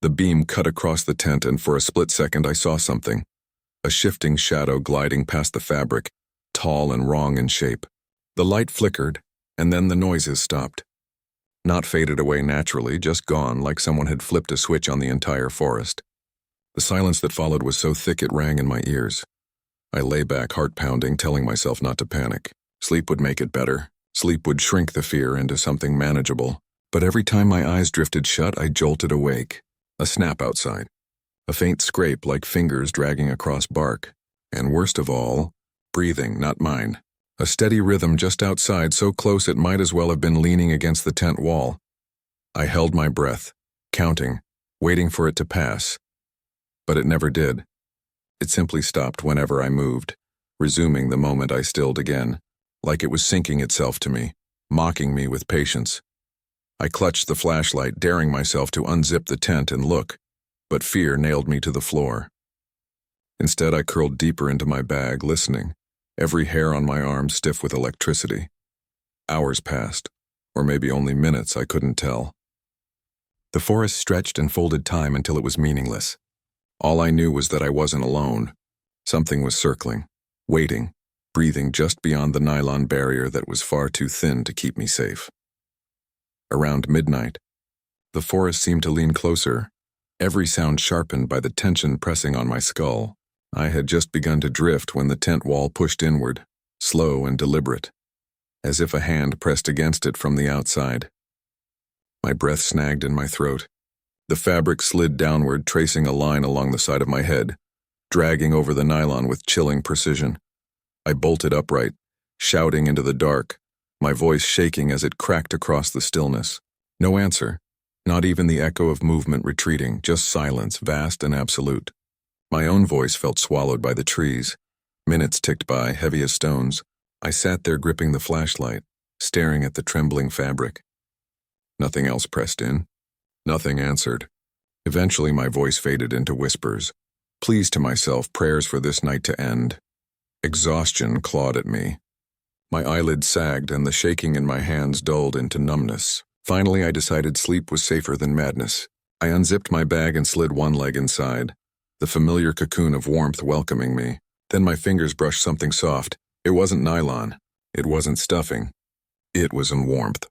The beam cut across the tent, and for a split second I saw something. A shifting shadow gliding past the fabric, tall and wrong in shape. The light flickered, and then the noises stopped. Not faded away naturally, just gone, like someone had flipped a switch on the entire forest. The silence that followed was so thick it rang in my ears. I lay back, heart pounding, telling myself not to panic. Sleep would make it better. Sleep would shrink the fear into something manageable. But every time my eyes drifted shut, I jolted awake. A snap outside. A faint scrape like fingers dragging across bark. And worst of all, breathing, not mine. A steady rhythm just outside, so close it might as well have been leaning against the tent wall. I held my breath, counting, waiting for it to pass. But it never did. It simply stopped whenever I moved, resuming the moment I stilled again, like it was sinking itself to me, mocking me with patience. I clutched the flashlight, daring myself to unzip the tent and look, but fear nailed me to the floor. Instead, I curled deeper into my bag, listening, every hair on my arm stiff with electricity. Hours passed, or maybe only minutes, I couldn't tell. The forest stretched and folded time until it was meaningless. All I knew was that I wasn't alone. Something was circling, waiting, breathing just beyond the nylon barrier that was far too thin to keep me safe. Around midnight, the forest seemed to lean closer, every sound sharpened by the tension pressing on my skull. I had just begun to drift when the tent wall pushed inward, slow and deliberate, as if a hand pressed against it from the outside. My breath snagged in my throat. The fabric slid downward, tracing a line along the side of my head, dragging over the nylon with chilling precision. I bolted upright, shouting into the dark, my voice shaking as it cracked across the stillness. No answer, not even the echo of movement retreating, just silence, vast and absolute. My own voice felt swallowed by the trees. Minutes ticked by, heavy as stones. I sat there gripping the flashlight, staring at the trembling fabric. Nothing else pressed in. Nothing answered. Eventually my voice faded into whispers. Pleas to myself, prayers for this night to end. Exhaustion clawed at me. My eyelids sagged and the shaking in my hands dulled into numbness. Finally, I decided sleep was safer than madness. I unzipped my bag and slid one leg inside, the familiar cocoon of warmth welcoming me. Then my fingers brushed something soft. It wasn't nylon. It wasn't stuffing. It was in warmth.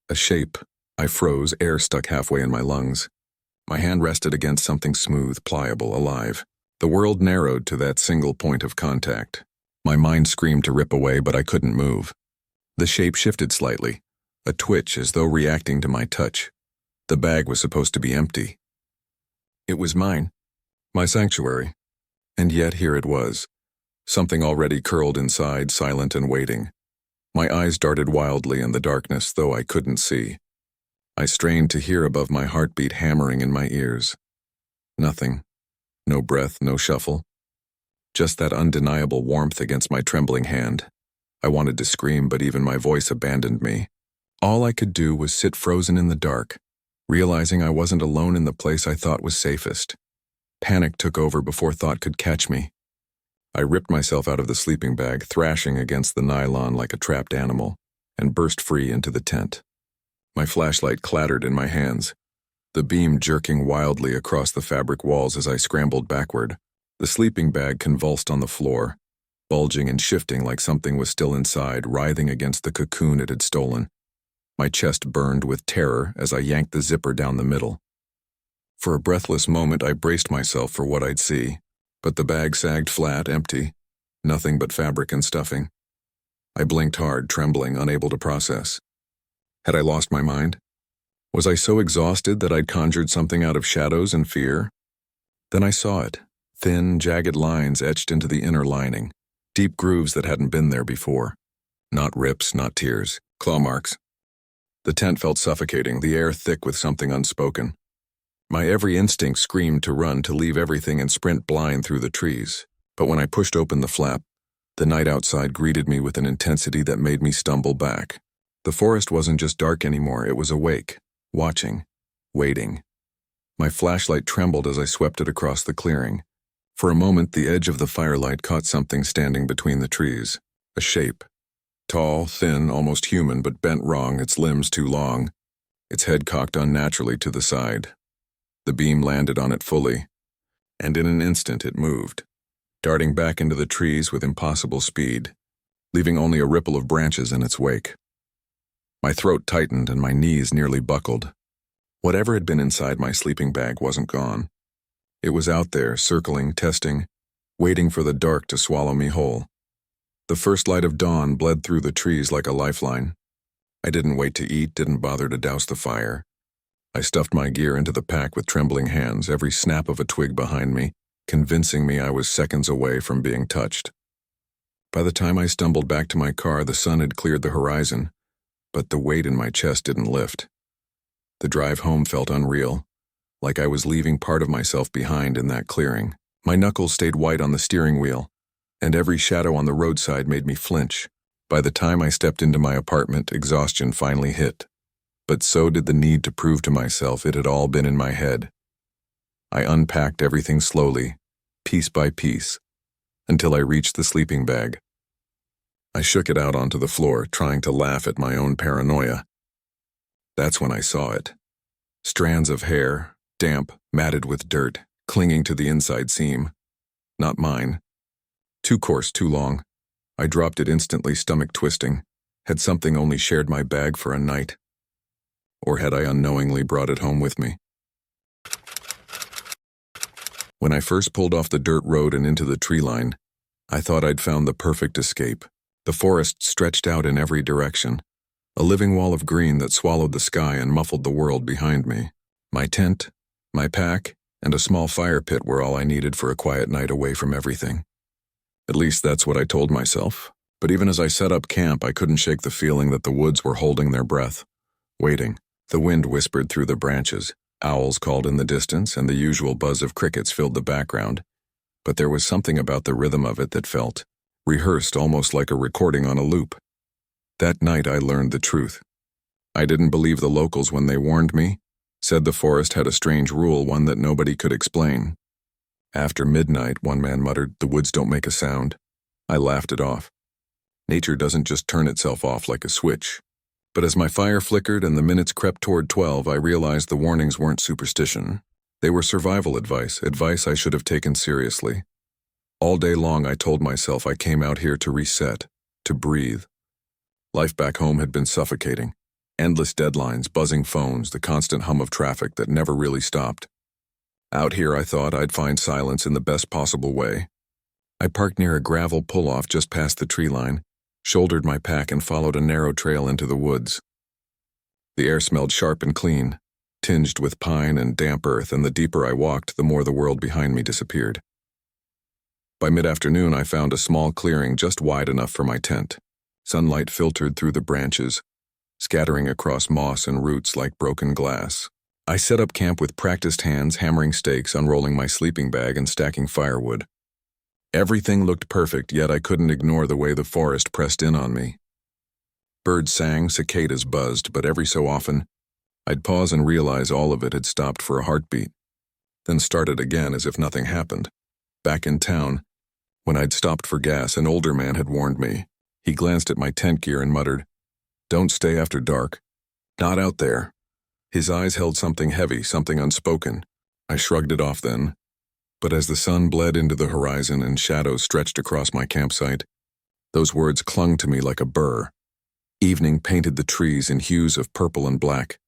A shape. I froze, air stuck halfway in my lungs. My hand rested against something smooth, pliable, alive. The world narrowed to that single point of contact. My mind screamed to rip away, but I couldn't move. The shape shifted slightly, a twitch as though reacting to my touch. The bag was supposed to be empty. It was mine, my sanctuary. And yet here it was, something already curled inside, silent and waiting. My eyes darted wildly in the darkness, though I couldn't see. I strained to hear above my heartbeat hammering in my ears. Nothing. No breath, no shuffle. Just that undeniable warmth against my trembling hand. I wanted to scream, but even my voice abandoned me. All I could do was sit frozen in the dark, realizing I wasn't alone in the place I thought was safest. Panic took over before thought could catch me. I ripped myself out of the sleeping bag, thrashing against the nylon like a trapped animal, and burst free into the tent. My flashlight clattered in my hands, the beam jerking wildly across the fabric walls as I scrambled backward. The sleeping bag convulsed on the floor, bulging and shifting like something was still inside, writhing against the cocoon it had stolen. My chest burned with terror as I yanked the zipper down the middle. For a breathless moment, I braced myself for what I'd see, but the bag sagged flat, empty, nothing but fabric and stuffing. I blinked hard, trembling, unable to process. Had I lost my mind? Was I so exhausted that I'd conjured something out of shadows and fear? Then I saw it, thin, jagged lines etched into the inner lining, deep grooves that hadn't been there before. Not rips, not tears, claw marks. The tent felt suffocating, the air thick with something unspoken. My every instinct screamed to run, to leave everything and sprint blind through the trees. But when I pushed open the flap, the night outside greeted me with an intensity that made me stumble back. The forest wasn't just dark anymore, it was awake, watching, waiting. My flashlight trembled as I swept it across the clearing. For a moment, the edge of the firelight caught something standing between the trees. A shape. Tall, thin, almost human, but bent wrong, its limbs too long. Its head cocked unnaturally to the side. The beam landed on it fully, and in an instant it moved, darting back into the trees with impossible speed, leaving only a ripple of branches in its wake. My throat tightened and my knees nearly buckled. Whatever had been inside my sleeping bag wasn't gone. It was out there, circling, testing, waiting for the dark to swallow me whole. The first light of dawn bled through the trees like a lifeline. I didn't wait to eat, didn't bother to douse the fire. I stuffed my gear into the pack with trembling hands, every snap of a twig behind me, convincing me I was seconds away from being touched. By the time I stumbled back to my car, the sun had cleared the horizon, but the weight in my chest didn't lift. The drive home felt unreal, like I was leaving part of myself behind in that clearing. My knuckles stayed white on the steering wheel, and every shadow on the roadside made me flinch. By the time I stepped into my apartment, exhaustion finally hit. But so did the need to prove to myself it had all been in my head. I unpacked everything slowly, piece by piece, until I reached the sleeping bag. I shook it out onto the floor, trying to laugh at my own paranoia. That's when I saw it. Strands of hair, damp, matted with dirt, clinging to the inside seam. Not mine. Too coarse, too long. I dropped it instantly, stomach twisting. Had something only shared my bag for a night? Or had I unknowingly brought it home with me? When I first pulled off the dirt road and into the tree line, I thought I'd found the perfect escape. The forest stretched out in every direction, a living wall of green that swallowed the sky and muffled the world behind me. My tent, my pack, and a small fire pit were all I needed for a quiet night away from everything. At least that's what I told myself. But even as I set up camp, I couldn't shake the feeling that the woods were holding their breath, waiting. The wind whispered through the branches, owls called in the distance, and the usual buzz of crickets filled the background. But there was something about the rhythm of it that felt rehearsed, almost like a recording on a loop. That night I learned the truth. I didn't believe the locals when they warned me, said the forest had a strange rule, one that nobody could explain. After midnight, one man muttered, "The woods don't make a sound." I laughed it off. Nature doesn't just turn itself off like a switch. But as my fire flickered and the minutes crept toward 12, I realized the warnings weren't superstition. They were survival advice I should have taken seriously. All day long I told myself I came out here to reset, to breathe. Life back home had been suffocating. Endless deadlines, buzzing phones, the constant hum of traffic that never really stopped. Out here I thought I'd find silence in the best possible way. I parked near a gravel pull-off just past the tree line, shouldered my pack and followed a narrow trail into the woods. The air smelled sharp and clean, tinged with pine and damp earth, and the deeper I walked, the more the world behind me disappeared. By mid-afternoon, I found a small clearing just wide enough for my tent. Sunlight filtered through the branches, scattering across moss and roots like broken glass. I set up camp with practiced hands, hammering stakes, unrolling my sleeping bag, and stacking firewood. Everything looked perfect, yet I couldn't ignore the way the forest pressed in on me. Birds sang, cicadas buzzed, but every so often, I'd pause and realize all of it had stopped for a heartbeat, then started again as if nothing happened. Back in town, when I'd stopped for gas, an older man had warned me. He glanced at my tent gear and muttered, "Don't stay after dark. Not out there." His eyes held something heavy, something unspoken. I shrugged it off then. But as the sun bled into the horizon and shadows stretched across my campsite, those words clung to me like a burr. Evening painted the trees in hues of purple and black.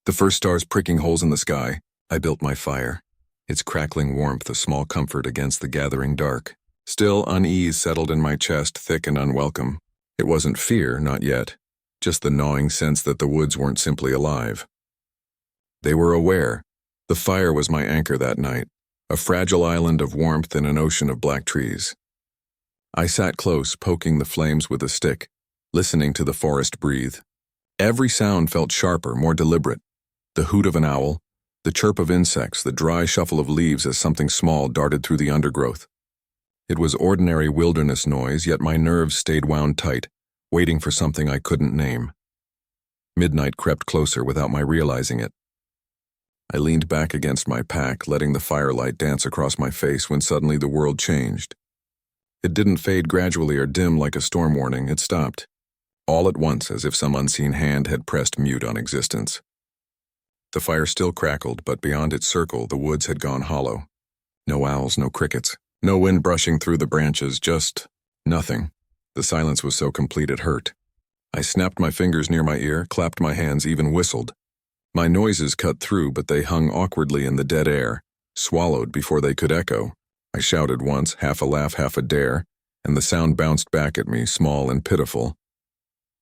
The first stars pricking holes in the sky, I built my fire, its crackling warmth a small comfort against the gathering dark. Still, unease settled in my chest, thick and unwelcome. It wasn't fear, not yet, just the gnawing sense that the woods weren't simply alive. They were aware. The fire was my anchor that night, a fragile island of warmth in an ocean of black trees. I sat close, poking the flames with a stick, listening to the forest breathe. Every sound felt sharper, more deliberate. The hoot of an owl, The chirp of insects, the dry shuffle of leaves as something small darted through the undergrowth. It was ordinary wilderness noise, yet my nerves stayed wound tight, waiting for something I couldn't name. Midnight crept closer without my realizing it. I leaned back against my pack, letting the firelight dance across my face when suddenly the world changed. It didn't fade gradually or dim like a storm warning, it stopped. All at once, as if some unseen hand had pressed mute on existence. The fire still crackled, but beyond its circle, the woods had gone hollow. No owls, no crickets, no wind brushing through the branches, just nothing. The silence was so complete it hurt. I snapped my fingers near my ear, clapped my hands, even whistled. My noises cut through, but they hung awkwardly in the dead air, swallowed before they could echo. I shouted once, half a laugh, half a dare, and the sound bounced back at me, small and pitiful.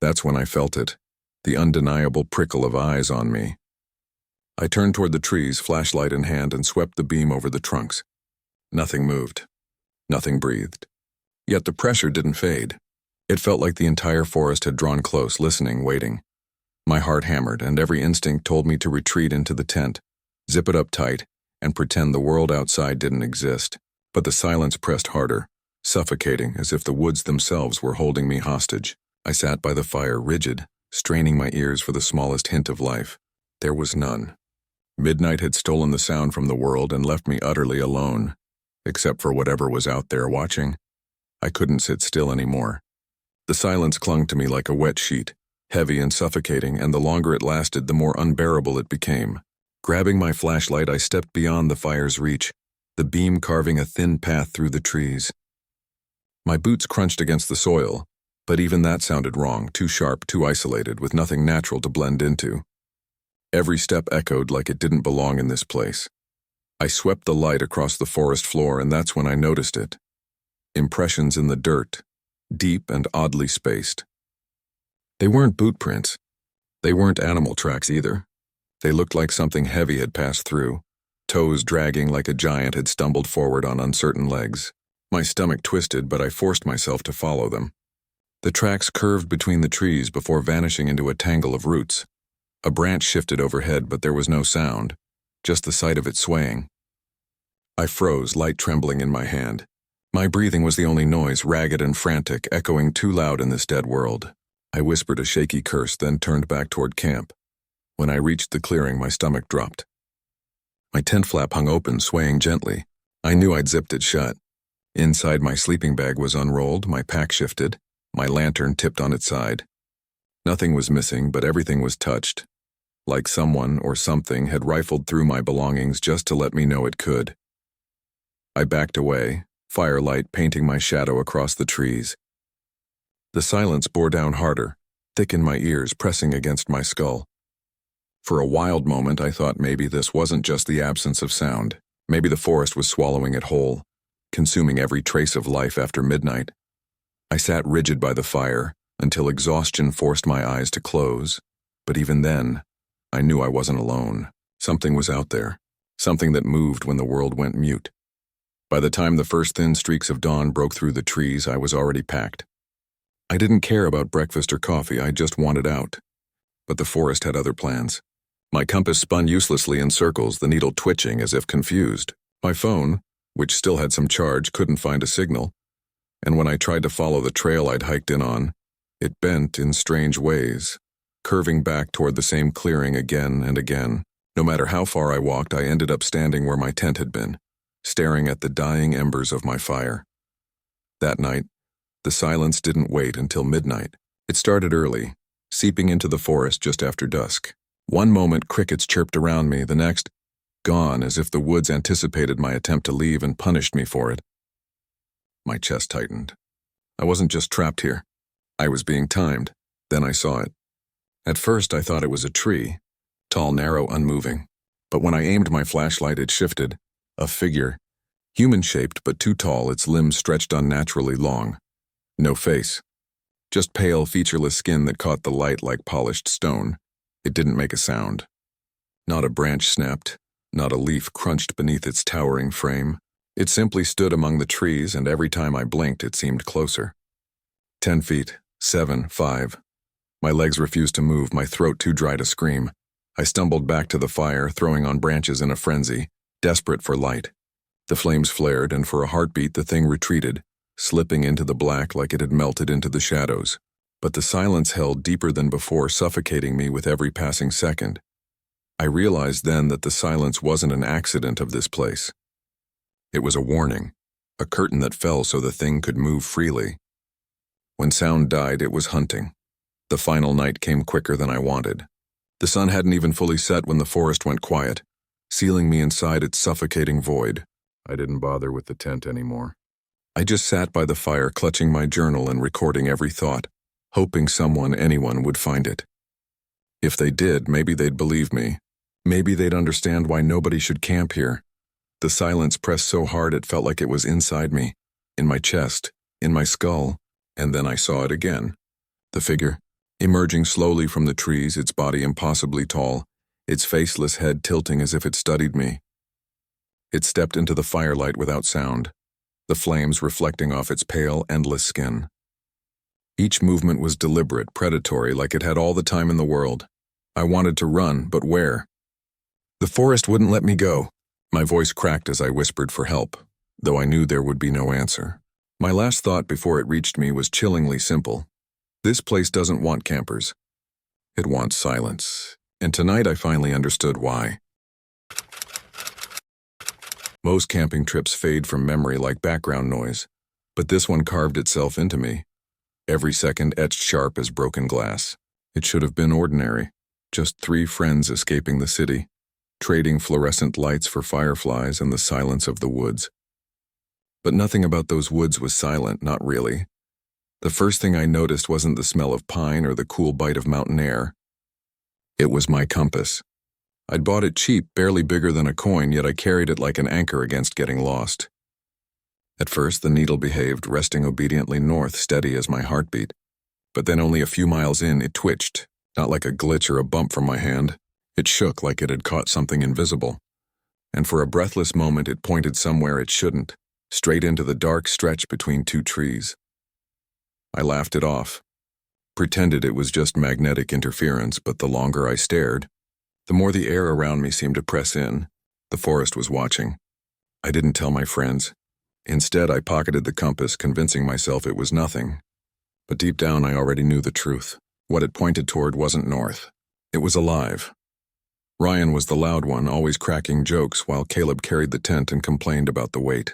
That's when I felt it, the undeniable prickle of eyes on me. I turned toward the trees, flashlight in hand, and swept the beam over the trunks. Nothing moved. Nothing breathed. Yet the pressure didn't fade. It felt like the entire forest had drawn close, listening, waiting. My heart hammered, and every instinct told me to retreat into the tent, zip it up tight, and pretend the world outside didn't exist. But the silence pressed harder, suffocating as if the woods themselves were holding me hostage. I sat by the fire, rigid, straining my ears for the smallest hint of life. There was none. Midnight had stolen the sound from the world and left me utterly alone, except for whatever was out there watching. I couldn't sit still anymore. The silence clung to me like a wet sheet, heavy and suffocating, and the longer it lasted, the more unbearable it became. Grabbing my flashlight, I stepped beyond the fire's reach, the beam carving a thin path through the trees. My boots crunched against the soil, but even that sounded wrong, too sharp, too isolated, with nothing natural to blend into. Every step echoed like it didn't belong in this place. I swept the light across the forest floor, and that's when I noticed it. Impressions in the dirt, deep and oddly spaced. They weren't boot prints. They weren't animal tracks either. They looked like something heavy had passed through, toes dragging like a giant had stumbled forward on uncertain legs. My stomach twisted, but I forced myself to follow them. The tracks curved between the trees before vanishing into a tangle of roots. A branch shifted overhead, but there was no sound, just the sight of it swaying. I froze, light trembling in my hand. My breathing was the only noise, ragged and frantic, echoing too loud in this dead world. I whispered a shaky curse, then turned back toward camp. When I reached the clearing, my stomach dropped. My tent flap hung open, swaying gently. I knew I'd zipped it shut. Inside, my sleeping bag was unrolled, my pack shifted, my lantern tipped on its side. Nothing was missing, but everything was touched. Like someone or something had rifled through my belongings just to let me know it could. I backed away, firelight painting my shadow across the trees. The silence bore down harder, thick in my ears, pressing against my skull. For a wild moment, I thought maybe this wasn't just the absence of sound. Maybe the forest was swallowing it whole, consuming every trace of life after midnight. I sat rigid by the fire, until exhaustion forced my eyes to close. But even then, I knew I wasn't alone. Something was out there, something that moved when the world went mute. By the time the first thin streaks of dawn broke through the trees, I was already packed. I didn't care about breakfast or coffee, I just wanted out. But the forest had other plans. My compass spun uselessly in circles, the needle twitching as if confused. My phone, which still had some charge, couldn't find a signal. And when I tried to follow the trail I'd hiked in on, it bent in strange ways, curving back toward the same clearing again and again. No matter how far I walked, I ended up standing where my tent had been, staring at the dying embers of my fire. That night, the silence didn't wait until midnight. It started early, seeping into the forest just after dusk. One moment, crickets chirped around me, the next, gone, as if the woods anticipated my attempt to leave and punished me for it. My chest tightened. I wasn't just trapped here. I was being timed. Then I saw it. At first, I thought it was a tree, tall, narrow, unmoving. But when I aimed my flashlight, it shifted. A figure, human-shaped but too tall, its limbs stretched unnaturally long. No face. Just pale, featureless skin that caught the light like polished stone. It didn't make a sound. Not a branch snapped, not a leaf crunched beneath its towering frame. It simply stood among the trees, and every time I blinked, it seemed closer. 10 feet, 7, 5. My legs refused to move, my throat too dry to scream. I stumbled back to the fire, throwing on branches in a frenzy, desperate for light. The flames flared, and for a heartbeat the thing retreated, slipping into the black like it had melted into the shadows. But the silence held deeper than before, suffocating me with every passing second. I realized then that the silence wasn't an accident of this place. It was a warning, a curtain that fell so the thing could move freely. When sound died, it was hunting. The final night came quicker than I wanted. The sun hadn't even fully set when the forest went quiet, sealing me inside its suffocating void. I didn't bother with the tent anymore. I just sat by the fire, clutching my journal and recording every thought, hoping anyone would find it. If they did, maybe they'd believe me. Maybe they'd understand why nobody should camp here. The silence pressed so hard it felt like it was inside me, in my chest, in my skull, and then I saw it again. The figure, emerging slowly from the trees, its body impossibly tall, its faceless head tilting as if it studied me. It stepped into the firelight without sound, the flames reflecting off its pale, endless skin. Each movement was deliberate, predatory, like it had all the time in the world. I wanted to run, but where? The forest wouldn't let me go. My voice cracked as I whispered for help, though I knew there would be no answer. My last thought before it reached me was chillingly simple. This place doesn't want campers. It wants silence. And tonight I finally understood why. Most camping trips fade from memory like background noise, but this one carved itself into me. Every second etched sharp as broken glass. It should have been ordinary. Just 3 friends escaping the city, trading fluorescent lights for fireflies and the silence of the woods. But nothing about those woods was silent, not really. The first thing I noticed wasn't the smell of pine or the cool bite of mountain air. It was my compass. I'd bought it cheap, barely bigger than a coin, yet I carried it like an anchor against getting lost. At first, the needle behaved, resting obediently north, steady as my heartbeat. But then only a few miles in, it twitched, not like a glitch or a bump from my hand. It shook like it had caught something invisible. And for a breathless moment, it pointed somewhere it shouldn't, straight into the dark stretch between 2 trees. I laughed it off, pretended it was just magnetic interference, but the longer I stared, the more the air around me seemed to press in. The forest was watching. I didn't tell my friends. Instead, I pocketed the compass, convincing myself it was nothing. But deep down, I already knew the truth. What it pointed toward wasn't north. It was alive. Ryan was the loud one, always cracking jokes, while Caleb carried the tent and complained about the weight.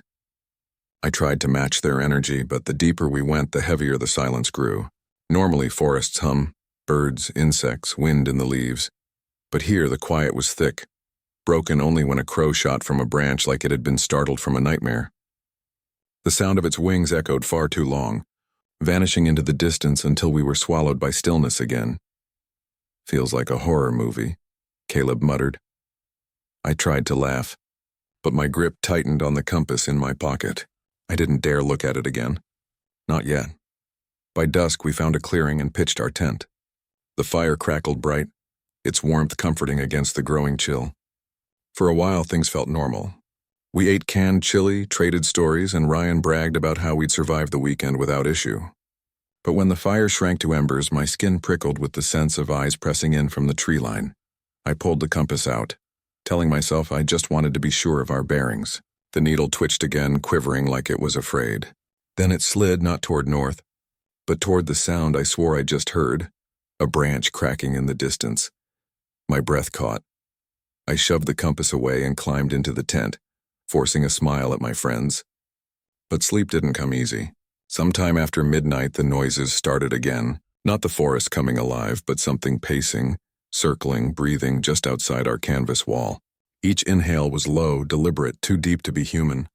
I tried to match their energy, but the deeper we went, the heavier the silence grew. Normally, forests hum, birds, insects, wind in the leaves. But here, the quiet was thick, broken only when a crow shot from a branch like it had been startled from a nightmare. The sound of its wings echoed far too long, vanishing into the distance until we were swallowed by stillness again. Feels like a horror movie, Caleb muttered. I tried to laugh, but my grip tightened on the compass in my pocket. I didn't dare look at it again. Not yet. By dusk, we found a clearing and pitched our tent. The fire crackled bright, its warmth comforting against the growing chill. For a while, things felt normal. We ate canned chili, traded stories, and Ryan bragged about how we'd survived the weekend without issue. But when the fire shrank to embers, my skin prickled with the sense of eyes pressing in from the tree line. I pulled the compass out, telling myself I just wanted to be sure of our bearings. The needle twitched again, quivering like it was afraid. Then it slid, not toward north, but toward the sound I swore I'd just heard, a branch cracking in the distance. My breath caught. I shoved the compass away and climbed into the tent, forcing a smile at my friends. But sleep didn't come easy. Sometime after midnight, the noises started again. Not the forest coming alive, but something pacing, circling, breathing just outside our canvas wall. Each inhale was low, deliberate, too deep to be human.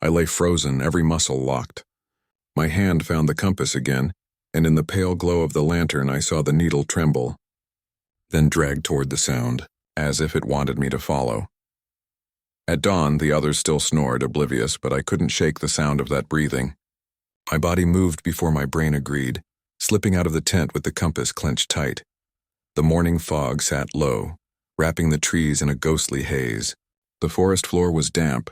I lay frozen, every muscle locked. My hand found the compass again, and in the pale glow of the lantern I saw the needle tremble, then drag toward the sound, as if it wanted me to follow. At dawn, the others still snored, oblivious, but I couldn't shake the sound of that breathing. My body moved before my brain agreed, slipping out of the tent with the compass clenched tight. The morning fog sat low, wrapping the trees in a ghostly haze. The forest floor was damp,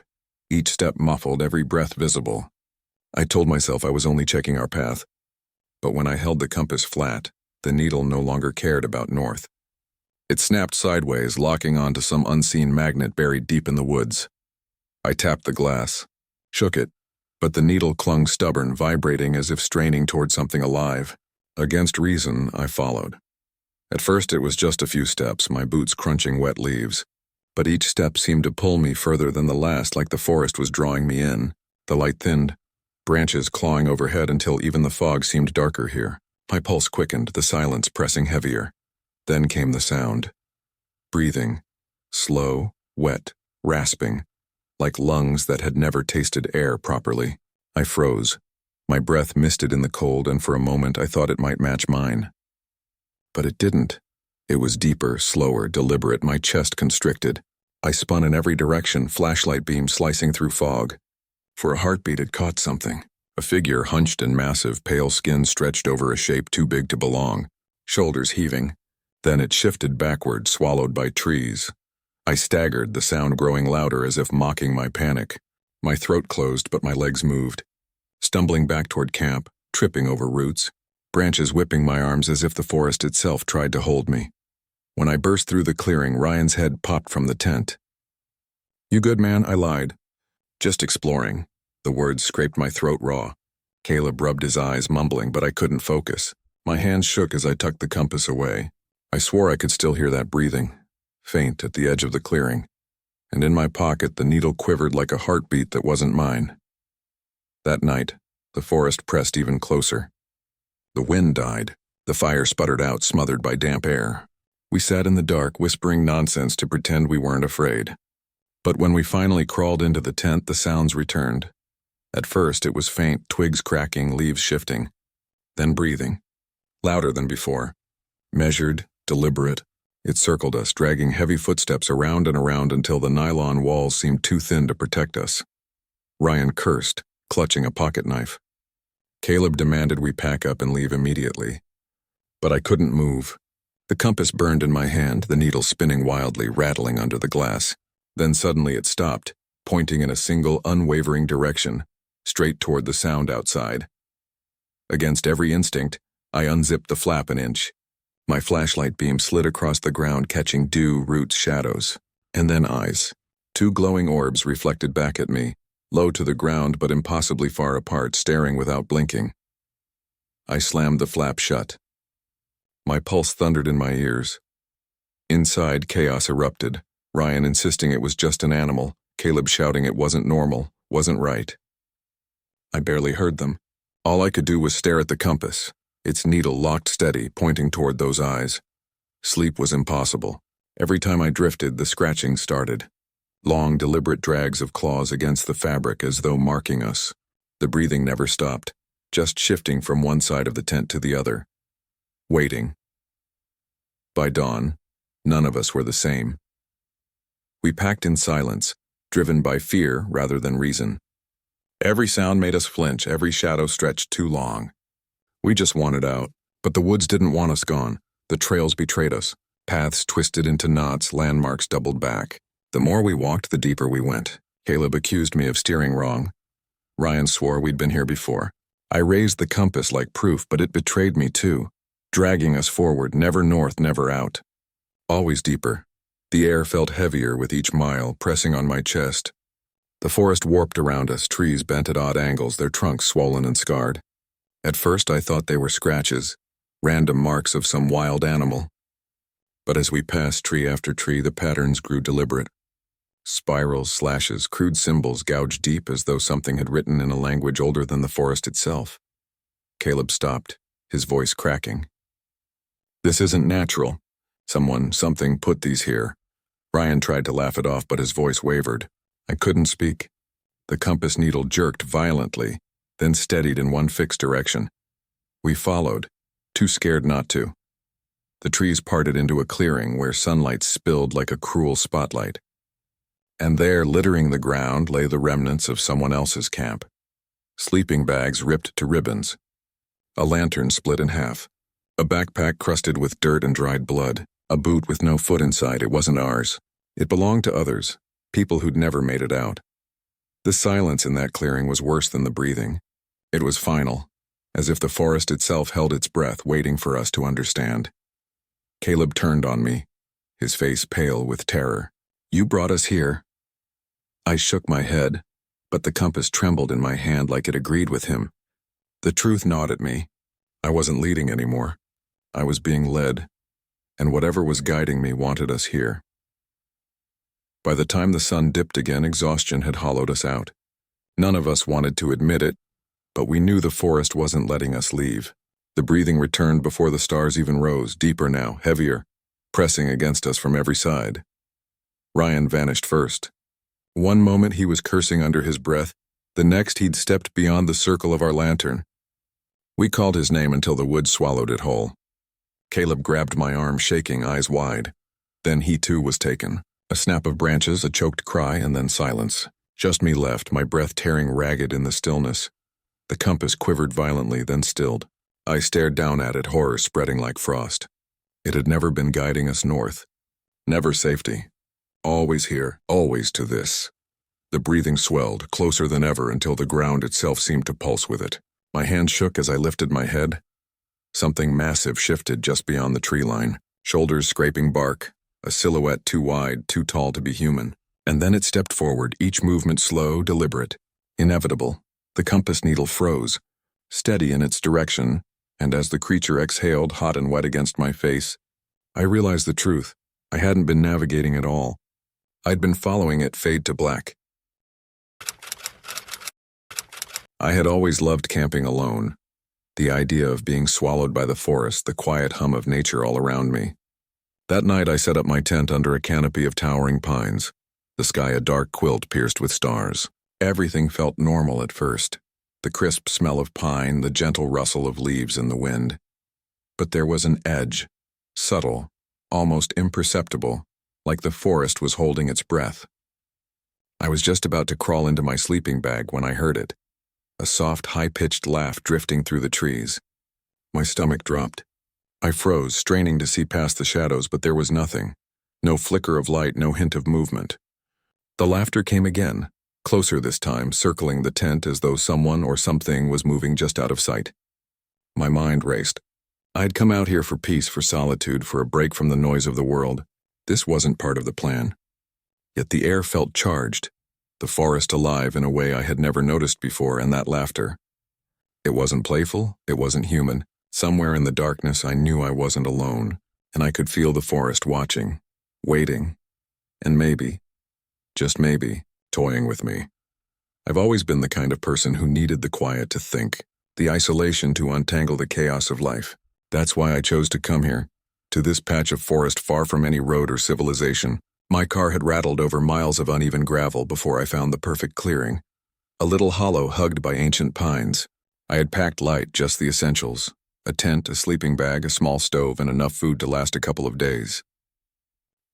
each step muffled, every breath visible. I told myself I was only checking our path, but when I held the compass flat, the needle no longer cared about north. It snapped sideways, locking onto some unseen magnet buried deep in the woods. I tapped the glass, shook it, but the needle clung stubborn, vibrating as if straining toward something alive. Against reason, I followed. At first it was just a few steps, my boots crunching wet leaves. But each step seemed to pull me further than the last, like the forest was drawing me in. The light thinned, branches clawing overhead until even the fog seemed darker here. My pulse quickened, the silence pressing heavier. Then came the sound. Breathing. Slow, wet, rasping. Like lungs that had never tasted air properly. I froze. My breath misted in the cold, and for a moment I thought it might match mine. But it didn't. It was deeper, slower, deliberate, my chest constricted. I spun in every direction, flashlight beam slicing through fog. For a heartbeat it caught something. A figure hunched and massive, pale skin stretched over a shape too big to belong. Shoulders heaving. Then it shifted backward, swallowed by trees. I staggered, the sound growing louder as if mocking my panic. My throat closed, but my legs moved. Stumbling back toward camp, tripping over roots, branches whipping my arms as if the forest itself tried to hold me. When I burst through the clearing, Ryan's head popped from the tent. "You good, man?" I lied. "Just exploring." The words scraped my throat raw. Caleb rubbed his eyes, mumbling, but I couldn't focus. My hands shook as I tucked the compass away. I swore I could still hear that breathing, faint at the edge of the clearing. And in my pocket, the needle quivered like a heartbeat that wasn't mine. That night, the forest pressed even closer. The wind died. The fire sputtered out, smothered by damp air. We sat in the dark, whispering nonsense to pretend we weren't afraid. But when we finally crawled into the tent, the sounds returned. At first, it was faint, twigs cracking, leaves shifting. Then breathing. Louder than before. Measured, deliberate. It circled us, dragging heavy footsteps around and around until the nylon walls seemed too thin to protect us. Ryan cursed, clutching a pocket knife. Caleb demanded we pack up and leave immediately. But I couldn't move. The compass burned in my hand, the needle spinning wildly, rattling under the glass. Then suddenly it stopped, pointing in a single, unwavering direction, straight toward the sound outside. Against every instinct, I unzipped the flap an inch. My flashlight beam slid across the ground, catching dew, roots, shadows. And then eyes. Two glowing orbs reflected back at me, low to the ground but impossibly far apart, staring without blinking. I slammed the flap shut. My pulse thundered in my ears. Inside, chaos erupted, Ryan insisting it was just an animal, Caleb shouting it wasn't normal, wasn't right. I barely heard them. All I could do was stare at the compass, its needle locked steady, pointing toward those eyes. Sleep was impossible. Every time I drifted, the scratching started. Long, deliberate drags of claws against the fabric as though marking us. The breathing never stopped, just shifting from one side of the tent to the other. Waiting. By dawn, none of us were the same. We packed in silence, driven by fear rather than reason. Every sound made us flinch, every shadow stretched too long. We just wanted out, but the woods didn't want us gone. The trails betrayed us. Paths twisted into knots, landmarks doubled back. The more we walked, the deeper we went. Caleb accused me of steering wrong. Ryan swore we'd been here before. I raised the compass like proof, but it betrayed me too, dragging us forward, never north, never out. Always deeper. The air felt heavier with each mile, pressing on my chest. The forest warped around us, trees bent at odd angles, their trunks swollen and scarred. At first I thought they were scratches, random marks of some wild animal. But as we passed tree after tree, the patterns grew deliberate. Spirals, slashes, crude symbols gouged deep as though something had written in a language older than the forest itself. Caleb stopped, his voice cracking. "This isn't natural. Something put these here." Ryan tried to laugh it off, but his voice wavered. I couldn't speak. The compass needle jerked violently, then steadied in one fixed direction. We followed, too scared not to. The trees parted into a clearing where sunlight spilled like a cruel spotlight. And there, littering the ground, lay the remnants of someone else's camp. Sleeping bags ripped to ribbons. A lantern split in half. A backpack crusted with dirt and dried blood. A boot with no foot inside. It wasn't ours. It belonged to others, people who'd never made it out. The silence in that clearing was worse than the breathing. It was final, as if the forest itself held its breath, waiting for us to understand. Caleb turned on me. his face pale with terror. "You brought us here." I shook my head, but the compass trembled in my hand like it agreed with him. The truth gnawed at me. I wasn't leading anymore. I was being led, and whatever was guiding me wanted us here. By the time the sun dipped again, exhaustion had hollowed us out. None of us wanted to admit it, but we knew the forest wasn't letting us leave. The breathing returned before the stars even rose, deeper now, heavier, pressing against us from every side. Ryan vanished first. One moment he was cursing under his breath, the next he'd stepped beyond the circle of our lantern. We called his name until the woods swallowed it whole. Caleb grabbed my arm, shaking, eyes wide. Then he too was taken. A snap of branches, a choked cry, and then silence. Just me left, my breath tearing ragged in the stillness. The compass quivered violently, then stilled. I stared down at it, horror spreading like frost. It had never been guiding us north. Never safety. Always here, always to this. The breathing swelled, closer than ever, until the ground itself seemed to pulse with it. My hand shook as I lifted my head. Something massive shifted just beyond the tree line, shoulders scraping bark, a silhouette too wide, too tall to be human. And then it stepped forward, each movement slow, deliberate, inevitable. The compass needle froze, steady in its direction, and as the creature exhaled, hot and wet against my face, I realized the truth. I hadn't been navigating at all. I'd been following it fade to black. I had always loved camping alone. The idea of being swallowed by the forest, the quiet hum of nature all around me. That night I set up my tent under a canopy of towering pines, the sky a dark quilt pierced with stars. Everything felt normal at first. The crisp smell of pine, the gentle rustle of leaves in the wind. But there was an edge, subtle, almost imperceptible, like the forest was holding its breath. I was just about to crawl into my sleeping bag when I heard it. A soft, high-pitched laugh drifting through the trees. My stomach dropped. I froze, straining to see past the shadows, but there was nothing. No flicker of light, no hint of movement. The laughter came again, closer this time, circling the tent as though someone or something was moving just out of sight. My mind raced. I'd come out here for peace, for solitude, for a break from the noise of the world. This wasn't part of the plan. Yet the air felt charged, the forest alive in a way I had never noticed before, and that laughter. It wasn't playful, it wasn't human. Somewhere in the darkness I knew I wasn't alone, and I could feel the forest watching, waiting, and maybe, just maybe, toying with me. I've always been the kind of person who needed the quiet to think, the isolation to untangle the chaos of life. That's why I chose to come here, to this patch of forest far from any road or civilization. My car had rattled over miles of uneven gravel before I found the perfect clearing, a little hollow hugged by ancient pines. I had packed light, just the essentials, a tent, a sleeping bag, a small stove, and enough food to last a couple of days.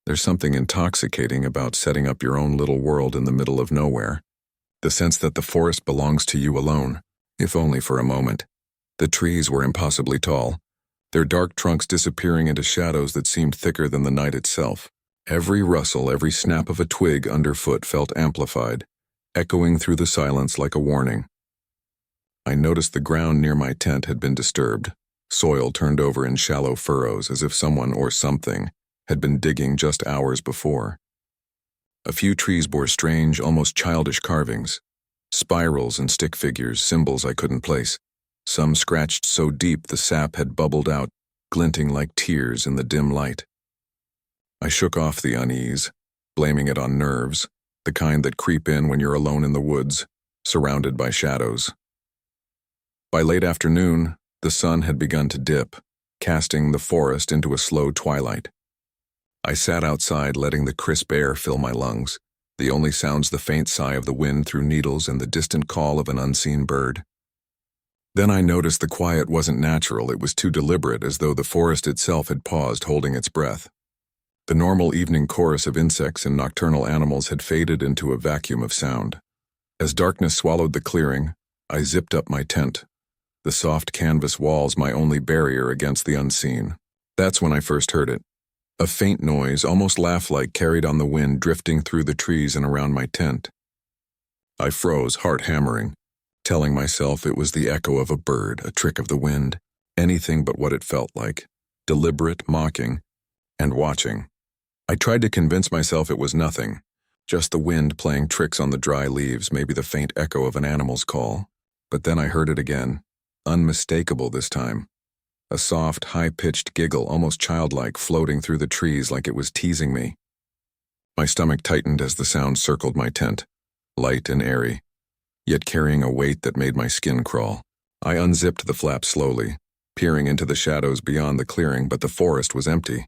There's something intoxicating about setting up your own little world in the middle of nowhere. The sense that the forest belongs to you alone, if only for a moment. The trees were impossibly tall, their dark trunks disappearing into shadows that seemed thicker than the night itself. Every rustle, every snap of a twig underfoot felt amplified, echoing through the silence like a warning. I noticed the ground near my tent had been disturbed, soil turned over in shallow furrows as if someone or something had been digging just hours before. A few trees bore strange, almost childish carvings, spirals and stick figures, symbols I couldn't place. Some scratched so deep the sap had bubbled out, glinting like tears in the dim light. I shook off the unease, blaming it on nerves, the kind that creep in when you're alone in the woods, surrounded by shadows. By late afternoon, the sun had begun to dip, casting the forest into a slow twilight. I sat outside, letting the crisp air fill my lungs, the only sounds the faint sigh of the wind through needles and the distant call of an unseen bird. Then I noticed the quiet wasn't natural, it was too deliberate, as though the forest itself had paused, holding its breath. The normal evening chorus of insects and nocturnal animals had faded into a vacuum of sound. As darkness swallowed the clearing, I zipped up my tent, the soft canvas walls my only barrier against the unseen. That's when I first heard it. A faint noise, almost laugh-like, carried on the wind, drifting through the trees and around my tent. I froze, heart hammering, telling myself it was the echo of a bird, a trick of the wind, anything but what it felt like, deliberate, mocking, and watching. I tried to convince myself it was nothing, just the wind playing tricks on the dry leaves, maybe the faint echo of an animal's call. But then I heard it again, unmistakable this time. A soft, high-pitched giggle, almost childlike, floating through the trees like it was teasing me. My stomach tightened as the sound circled my tent, light and airy, yet carrying a weight that made my skin crawl. I unzipped the flap slowly, peering into the shadows beyond the clearing, but the forest was empty.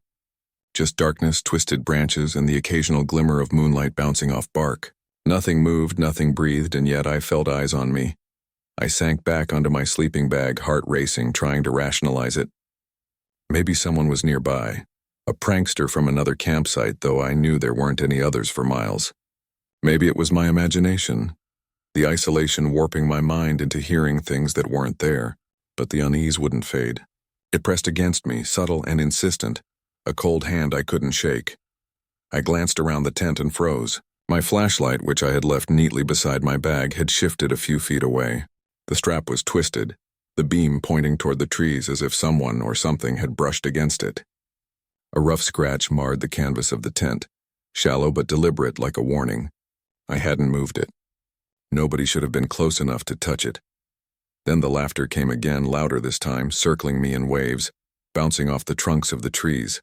Just darkness, twisted branches, and the occasional glimmer of moonlight bouncing off bark. Nothing moved, nothing breathed, and yet I felt eyes on me. I sank back onto my sleeping bag, heart racing, trying to rationalize it. Maybe someone was nearby, a prankster from another campsite, though I knew there weren't any others for miles. Maybe it was my imagination, the isolation warping my mind into hearing things that weren't there, but the unease wouldn't fade. It pressed against me, subtle and insistent, a cold hand I couldn't shake. I glanced around the tent and froze. My flashlight, which I had left neatly beside my bag, had shifted a few feet away. The strap was twisted, the beam pointing toward the trees as if someone or something had brushed against it. A rough scratch marred the canvas of the tent, shallow but deliberate, like a warning. I hadn't moved it. Nobody should have been close enough to touch it. Then the laughter came again, louder this time, circling me in waves, bouncing off the trunks of the trees.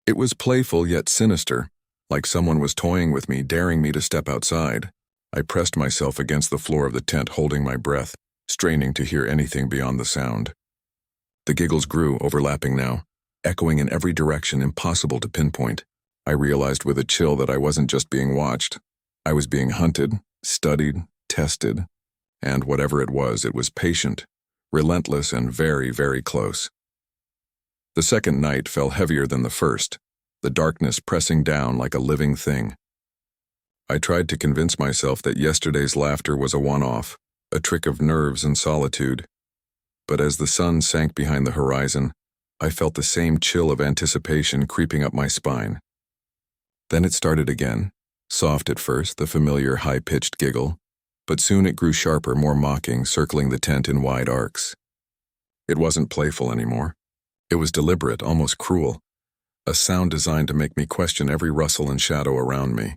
It was playful yet sinister, like someone was toying with me, daring me to step outside. I pressed myself against the floor of the tent, holding my breath, straining to hear anything beyond the sound. The giggles grew, overlapping now, echoing in every direction, impossible to pinpoint. I realized with a chill that I wasn't just being watched. I was being hunted, studied, tested, and whatever it was patient, relentless, and very, very close. The second night fell heavier than the first, the darkness pressing down like a living thing. I tried to convince myself that yesterday's laughter was a one-off, a trick of nerves and solitude. But as the sun sank behind the horizon, I felt the same chill of anticipation creeping up my spine. Then it started again, soft at first, the familiar high-pitched giggle, but soon it grew sharper, more mocking, circling the tent in wide arcs. It wasn't playful anymore. It was deliberate, almost cruel, a sound designed to make me question every rustle and shadow around me.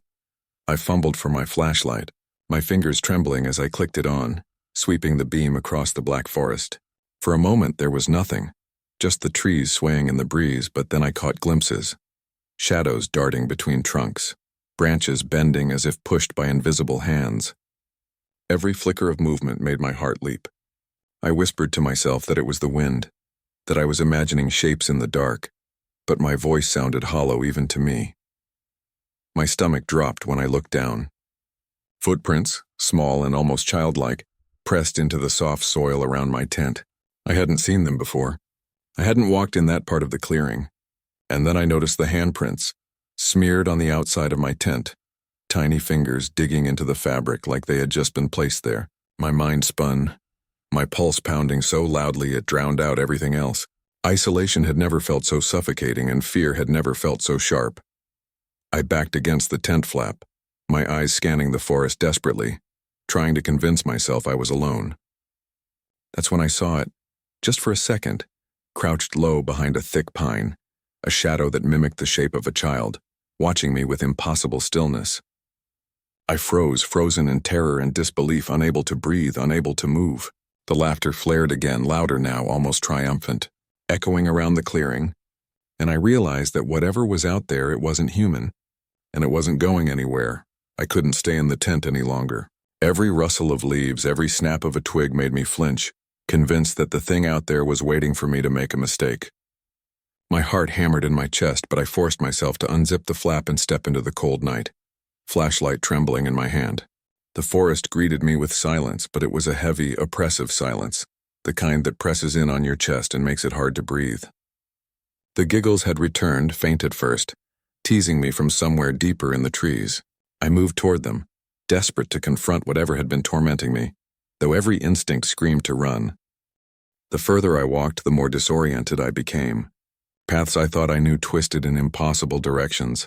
I fumbled for my flashlight, my fingers trembling as I clicked it on, sweeping the beam across the black forest. For a moment there was nothing, just the trees swaying in the breeze, but then I caught glimpses. Shadows darting between trunks, branches bending as if pushed by invisible hands. Every flicker of movement made my heart leap. I whispered to myself that it was the wind, that I was imagining shapes in the dark, but my voice sounded hollow even to me. My stomach dropped when I looked down. Footprints, small and almost childlike, pressed into the soft soil around my tent. I hadn't seen them before. I hadn't walked in that part of the clearing. And then I noticed the handprints, smeared on the outside of my tent, tiny fingers digging into the fabric like they had just been placed there. My mind spun, my pulse pounding so loudly it drowned out everything else. Isolation had never felt so suffocating, and fear had never felt so sharp. I backed against the tent flap, my eyes scanning the forest desperately, trying to convince myself I was alone. That's when I saw it, just for a second, crouched low behind a thick pine, a shadow that mimicked the shape of a child, watching me with impossible stillness. I froze, frozen in terror and disbelief, unable to breathe, unable to move. The laughter flared again, louder now, almost triumphant, echoing around the clearing, and I realized that whatever was out there, it wasn't human, and it wasn't going anywhere. I couldn't stay in the tent any longer. Every rustle of leaves, every snap of a twig made me flinch, convinced that the thing out there was waiting for me to make a mistake. My heart hammered in my chest, but I forced myself to unzip the flap and step into the cold night, flashlight trembling in my hand. The forest greeted me with silence, but it was a heavy, oppressive silence, the kind that presses in on your chest and makes it hard to breathe. The giggles had returned, faint at first, teasing me from somewhere deeper in the trees. I moved toward them, desperate to confront whatever had been tormenting me, though every instinct screamed to run. The further I walked, the more disoriented I became. Paths I thought I knew twisted in impossible directions,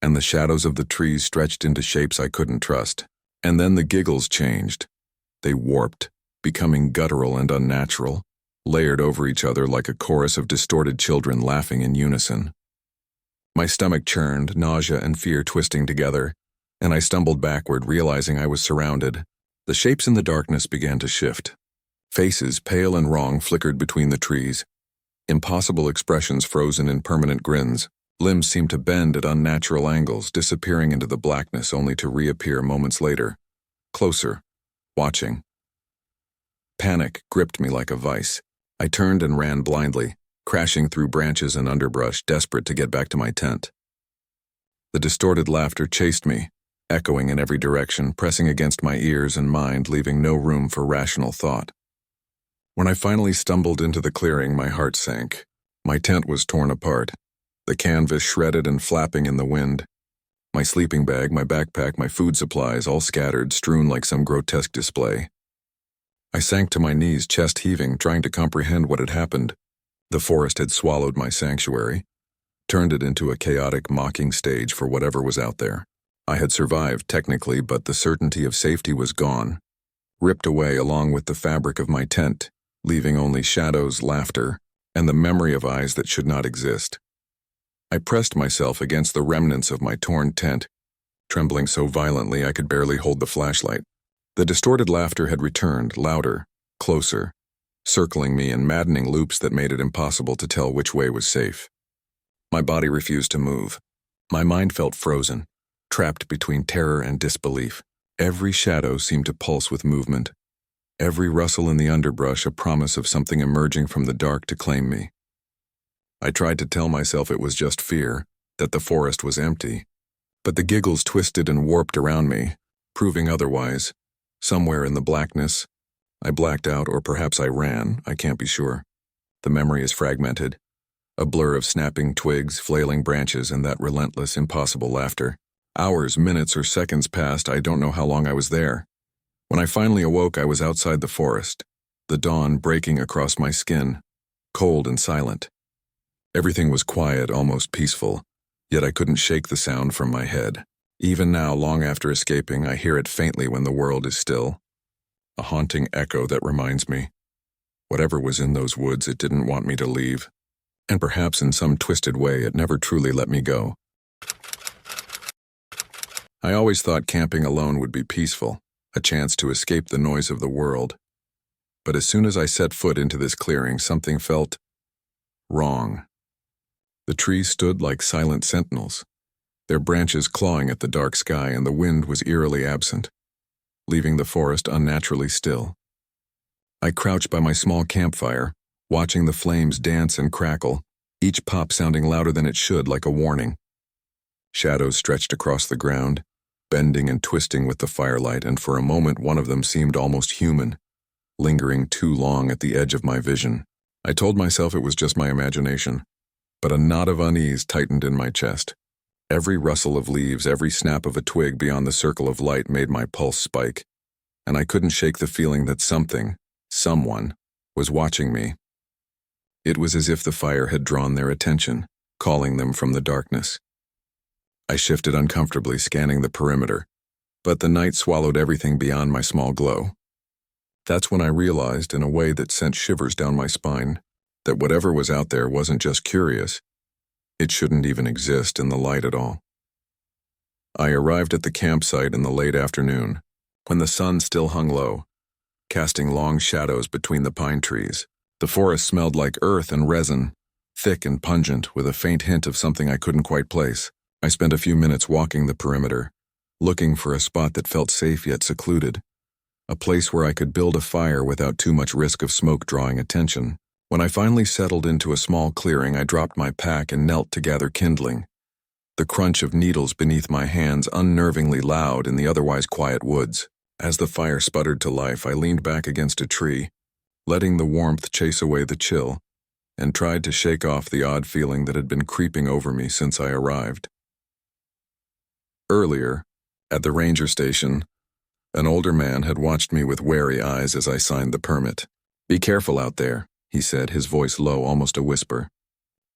and the shadows of the trees stretched into shapes I couldn't trust. And then the giggles changed. They warped, becoming guttural and unnatural, layered over each other like a chorus of distorted children laughing in unison. My stomach churned, nausea and fear twisting together, and I stumbled backward, realizing I was surrounded. The shapes in the darkness began to shift. Faces, pale and wrong, flickered between the trees. Impossible expressions frozen in permanent grins. Limbs seemed to bend at unnatural angles, disappearing into the blackness only to reappear moments later. Closer. Watching. Panic gripped me like a vice. I turned and ran blindly, crashing through branches and underbrush, desperate to get back to my tent. The distorted laughter chased me, echoing in every direction, pressing against my ears and mind, leaving no room for rational thought. When I finally stumbled into the clearing, my heart sank. My tent was torn apart, the canvas shredded and flapping in the wind. My sleeping bag, my backpack, my food supplies, all scattered, strewn like some grotesque display. I sank to my knees, chest heaving, trying to comprehend what had happened. The forest had swallowed my sanctuary, turned it into a chaotic, mocking stage for whatever was out there. I had survived, technically, but the certainty of safety was gone, ripped away along with the fabric of my tent, leaving only shadows, laughter, and the memory of eyes that should not exist. I pressed myself against the remnants of my torn tent, trembling so violently I could barely hold the flashlight. The distorted laughter had returned, louder, closer, circling me in maddening loops that made it impossible to tell which way was safe. My body refused to move. My mind felt frozen, trapped between terror and disbelief. Every shadow seemed to pulse with movement. Every rustle in the underbrush a promise of something emerging from the dark to claim me. I tried to tell myself it was just fear, that the forest was empty. But the giggles twisted and warped around me, proving otherwise. Somewhere in the blackness, I blacked out, or perhaps I ran, I can't be sure. The memory is fragmented, a blur of snapping twigs, flailing branches, and that relentless, impossible laughter. Hours, minutes, or seconds passed, I don't know how long I was there. When I finally awoke, I was outside the forest, the dawn breaking across my skin, cold and silent. Everything was quiet, almost peaceful, yet I couldn't shake the sound from my head. Even now, long after escaping, I hear it faintly when the world is still. A haunting echo that reminds me, whatever was in those woods, it didn't want me to leave. And perhaps in some twisted way, it never truly let me go. I always thought camping alone would be peaceful, a chance to escape the noise of the world. But as soon as I set foot into this clearing, something felt wrong. The trees stood like silent sentinels, their branches clawing at the dark sky, and the wind was eerily absent, leaving the forest unnaturally still. I crouched by my small campfire, watching the flames dance and crackle, each pop sounding louder than it should, like a warning. Shadows stretched across the ground, bending and twisting with the firelight, and for a moment one of them seemed almost human, lingering too long at the edge of my vision. I told myself it was just my imagination, but a knot of unease tightened in my chest. Every rustle of leaves, every snap of a twig beyond the circle of light made my pulse spike, and I couldn't shake the feeling that someone, was watching me. It was as if the fire had drawn their attention, calling them from the darkness. I shifted uncomfortably, scanning the perimeter, but the night swallowed everything beyond my small glow. That's when I realized, in a way that sent shivers down my spine, that whatever was out there wasn't just curious. It shouldn't even exist in the light at all. I arrived at the campsite in the late afternoon, when the sun still hung low, casting long shadows between the pine trees. The forest smelled like earth and resin, thick and pungent, with a faint hint of something I couldn't quite place. I spent a few minutes walking the perimeter, looking for a spot that felt safe yet secluded, a place where I could build a fire without too much risk of smoke drawing attention. When I finally settled into a small clearing, I dropped my pack and knelt to gather kindling. The crunch of needles beneath my hands unnervingly loud in the otherwise quiet woods. As the fire sputtered to life, I leaned back against a tree, letting the warmth chase away the chill, and tried to shake off the odd feeling that had been creeping over me since I arrived. Earlier, at the ranger station, an older man had watched me with wary eyes as I signed the permit. "Be careful out there," he said, his voice low, almost a whisper.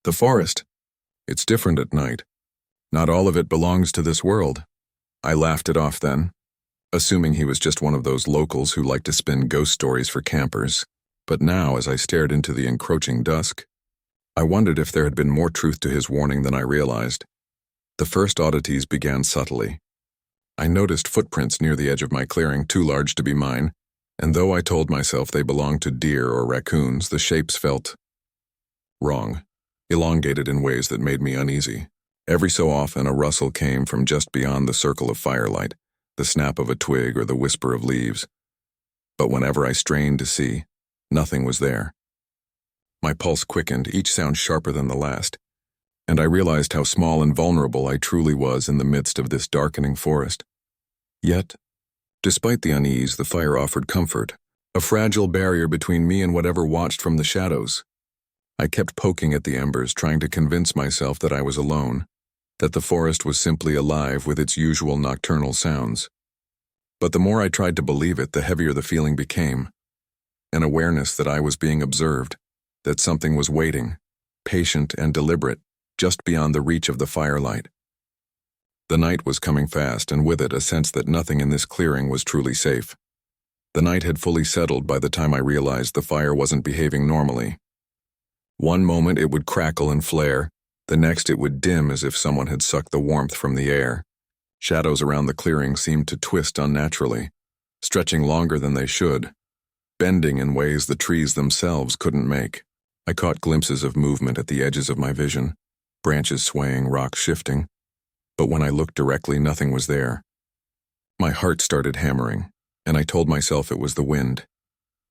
"The forest. It's different at night. Not all of it belongs to this world." I laughed it off then, assuming he was just one of those locals who like to spin ghost stories for campers. But now, as I stared into the encroaching dusk, I wondered if there had been more truth to his warning than I realized. The first oddities began subtly. I noticed footprints near the edge of my clearing, too large to be mine, and though I told myself they belonged to deer or raccoons, the shapes felt wrong, elongated in ways that made me uneasy. Every so often, a rustle came from just beyond the circle of firelight, the snap of a twig or the whisper of leaves. But whenever I strained to see, nothing was there. My pulse quickened, each sound sharper than the last, and I realized how small and vulnerable I truly was in the midst of this darkening forest. Yet, despite the unease, the fire offered comfort, a fragile barrier between me and whatever watched from the shadows. I kept poking at the embers, trying to convince myself that I was alone, that the forest was simply alive with its usual nocturnal sounds. But the more I tried to believe it, the heavier the feeling became. An awareness that I was being observed, that something was waiting, patient and deliberate, just beyond the reach of the firelight. The night was coming fast, and with it a sense that nothing in this clearing was truly safe. The night had fully settled by the time I realized the fire wasn't behaving normally. One moment it would crackle and flare, the next it would dim as if someone had sucked the warmth from the air. Shadows around the clearing seemed to twist unnaturally, stretching longer than they should, bending in ways the trees themselves couldn't make. I caught glimpses of movement at the edges of my vision, branches swaying, rocks shifting, but when I looked directly, nothing was there. My heart started hammering, and I told myself it was the wind,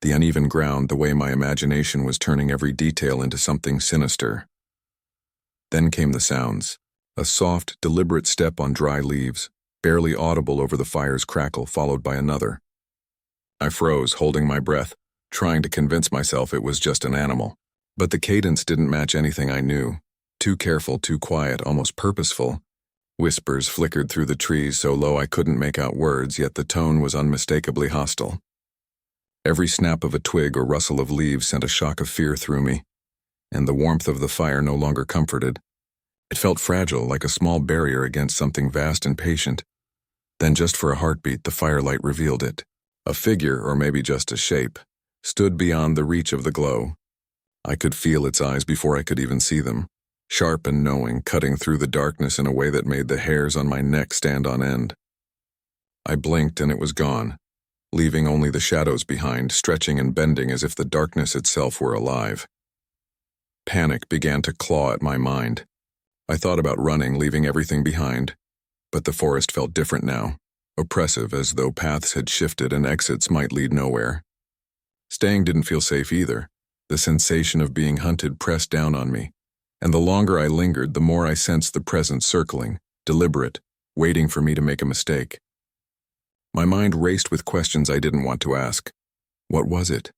the uneven ground, the way my imagination was turning every detail into something sinister. Then came the sounds, a soft, deliberate step on dry leaves, barely audible over the fire's crackle, followed by another. I froze, holding my breath, trying to convince myself it was just an animal. But the cadence didn't match anything I knew. Too careful, too quiet, almost purposeful. Whispers flickered through the trees so low I couldn't make out words, yet the tone was unmistakably hostile. Every snap of a twig or rustle of leaves sent a shock of fear through me, and the warmth of the fire no longer comforted. It felt fragile, like a small barrier against something vast and patient. Then, just for a heartbeat, the firelight revealed it. A figure, or maybe just a shape, stood beyond the reach of the glow. I could feel its eyes before I could even see them, sharp and knowing, cutting through the darkness in a way that made the hairs on my neck stand on end. I blinked and it was gone, leaving only the shadows behind, stretching and bending as if the darkness itself were alive. Panic began to claw at my mind. I thought about running, leaving everything behind, but the forest felt different now, oppressive, as though paths had shifted and exits might lead nowhere. Staying didn't feel safe either. The sensation of being hunted pressed down on me, and the longer I lingered, the more I sensed the presence circling, deliberate, waiting for me to make a mistake. My mind raced with questions I didn't want to ask. What was it?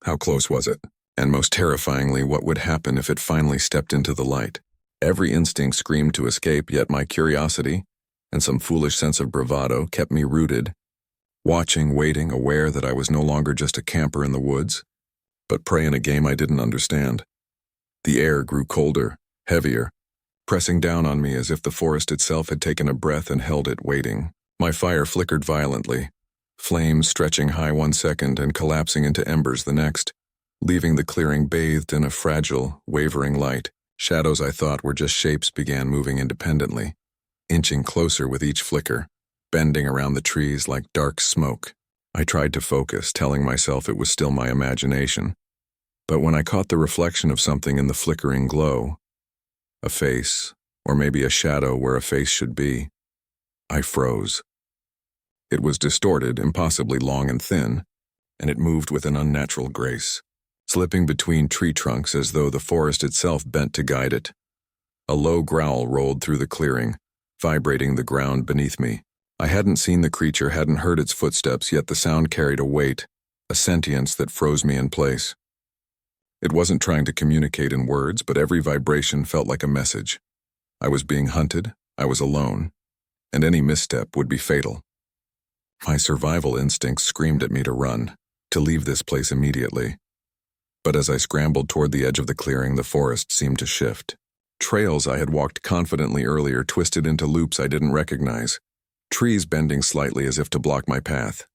How close was it? And most terrifyingly, what would happen if it finally stepped into the light? Every instinct screamed to escape, yet my curiosity, and some foolish sense of bravado, kept me rooted, watching, waiting, aware that I was no longer just a camper in the woods, but prey in a game I didn't understand. The air grew colder, heavier, pressing down on me as if the forest itself had taken a breath and held it, waiting. My fire flickered violently, flames stretching high one second and collapsing into embers the next, leaving the clearing bathed in a fragile, wavering light. Shadows I thought were just shapes began moving independently, inching closer with each flicker, bending around the trees like dark smoke. I tried to focus, telling myself it was still my imagination. But when I caught the reflection of something in the flickering glow, a face, or maybe a shadow where a face should be, I froze. It was distorted, impossibly long and thin, and it moved with an unnatural grace, slipping between tree trunks as though the forest itself bent to guide it. A low growl rolled through the clearing, vibrating the ground beneath me. I hadn't seen the creature, hadn't heard its footsteps, yet the sound carried a weight, a sentience that froze me in place. It wasn't trying to communicate in words, but every vibration felt like a message. I was being hunted, I was alone, and any misstep would be fatal. My survival instincts screamed at me to run, to leave this place immediately. But as I scrambled toward the edge of the clearing, the forest seemed to shift. Trails I had walked confidently earlier twisted into loops I didn't recognize, trees bending slightly as if to block my path.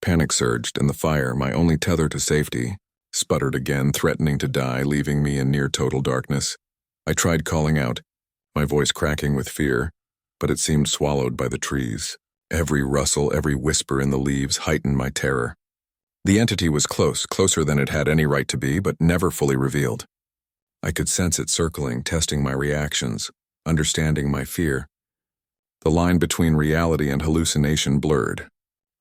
Panic surged, and the fire, my only tether to safety, sputtered again, threatening to die, leaving me in near total darkness. I tried calling out, my voice cracking with fear, but it seemed swallowed by the trees. Every rustle, every whisper in the leaves heightened my terror. The entity was close, closer than it had any right to be, but never fully revealed. I could sense it circling, testing my reactions, understanding my fear. The line between reality and hallucination blurred.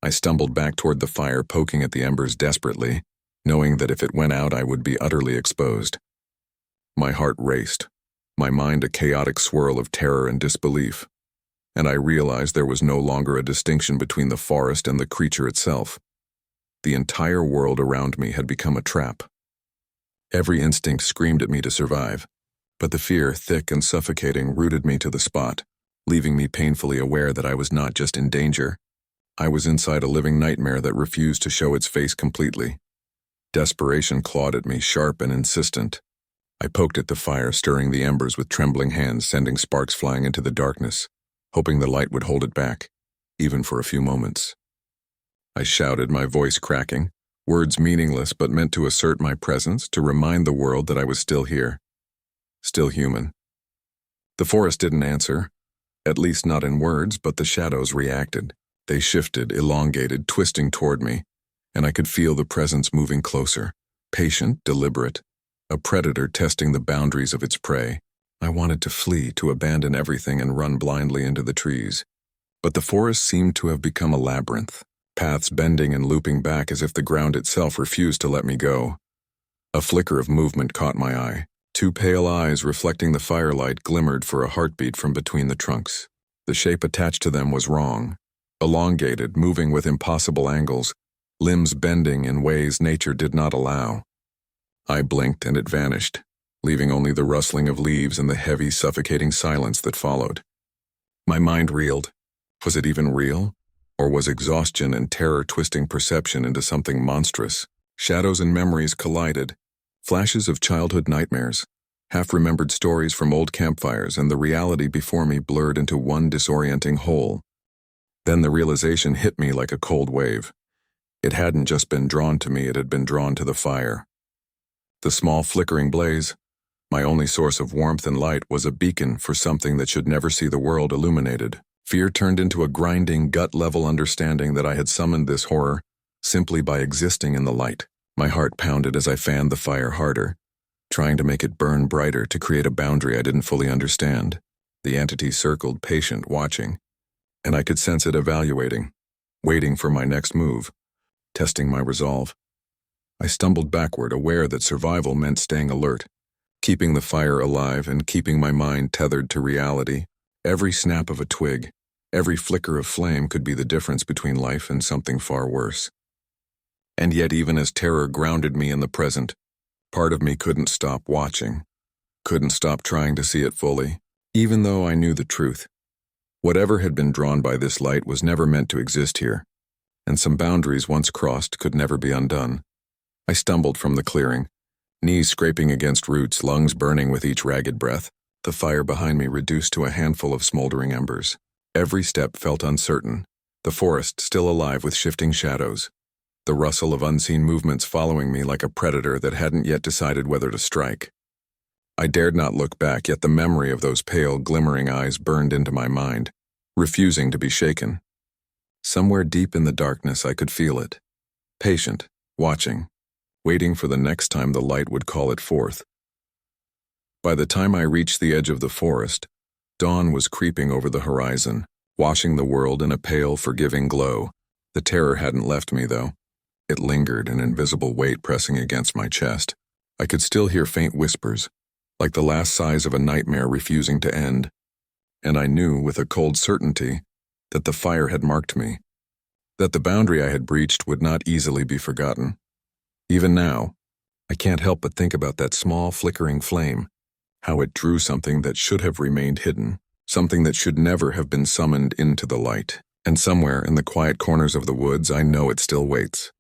I stumbled back toward the fire, poking at the embers desperately, knowing that if it went out I would be utterly exposed. My heart raced, my mind a chaotic swirl of terror and disbelief, and I realized there was no longer a distinction between the forest and the creature itself. The entire world around me had become a trap. Every instinct screamed at me to survive, but the fear, thick and suffocating, rooted me to the spot, leaving me painfully aware that I was not just in danger. I was inside a living nightmare that refused to show its face completely. Desperation clawed at me, sharp and insistent. I poked at the fire, stirring the embers with trembling hands, sending sparks flying into the darkness, hoping the light would hold it back, even for a few moments. I shouted, my voice cracking, words meaningless but meant to assert my presence, to remind the world that I was still here, still human. The forest didn't answer, at least not in words, but the shadows reacted. They shifted, elongated, twisting toward me, and I could feel the presence moving closer, patient, deliberate, a predator testing the boundaries of its prey. I wanted to flee, to abandon everything and run blindly into the trees. But the forest seemed to have become a labyrinth, paths bending and looping back as if the ground itself refused to let me go. A flicker of movement caught my eye. Two pale eyes reflecting the firelight glimmered for a heartbeat from between the trunks. The shape attached to them was wrong. Elongated, moving with impossible angles, limbs bending in ways nature did not allow. I blinked and it vanished, leaving only the rustling of leaves and the heavy, suffocating silence that followed. My mind reeled. Was it even real? Or was exhaustion and terror twisting perception into something monstrous? Shadows and memories collided. Flashes of childhood nightmares, half-remembered stories from old campfires, and the reality before me blurred into one disorienting whole. Then the realization hit me like a cold wave. It hadn't just been drawn to me, it had been drawn to the fire. The small flickering blaze, my only source of warmth and light, was a beacon for something that should never see the world illuminated. Fear turned into a grinding, gut-level understanding that I had summoned this horror simply by existing in the light. My heart pounded as I fanned the fire harder, trying to make it burn brighter, to create a boundary I didn't fully understand. The entity circled, patient, watching, and I could sense it evaluating, waiting for my next move, testing my resolve. I stumbled backward, aware that survival meant staying alert, keeping the fire alive and keeping my mind tethered to reality. Every snap of a twig, every flicker of flame could be the difference between life and something far worse. And yet, even as terror grounded me in the present, part of me couldn't stop watching, couldn't stop trying to see it fully, even though I knew the truth. Whatever had been drawn by this light was never meant to exist here, and some boundaries once crossed could never be undone. I stumbled from the clearing, knees scraping against roots, lungs burning with each ragged breath, the fire behind me reduced to a handful of smoldering embers. Every step felt uncertain, the forest still alive with shifting shadows, the rustle of unseen movements following me like a predator that hadn't yet decided whether to strike. I dared not look back, yet the memory of those pale, glimmering eyes burned into my mind, refusing to be shaken. Somewhere deep in the darkness I could feel it, patient, watching, waiting for the next time the light would call it forth. By the time I reached the edge of the forest, dawn was creeping over the horizon, washing the world in a pale, forgiving glow. The terror hadn't left me, though. It lingered, an invisible weight pressing against my chest. I could still hear faint whispers, like the last sighs of a nightmare refusing to end. And I knew with a cold certainty that the fire had marked me, that the boundary I had breached would not easily be forgotten. Even now, I can't help but think about that small, flickering flame, how it drew something that should have remained hidden, something that should never have been summoned into the light. And somewhere in the quiet corners of the woods, I know it still waits,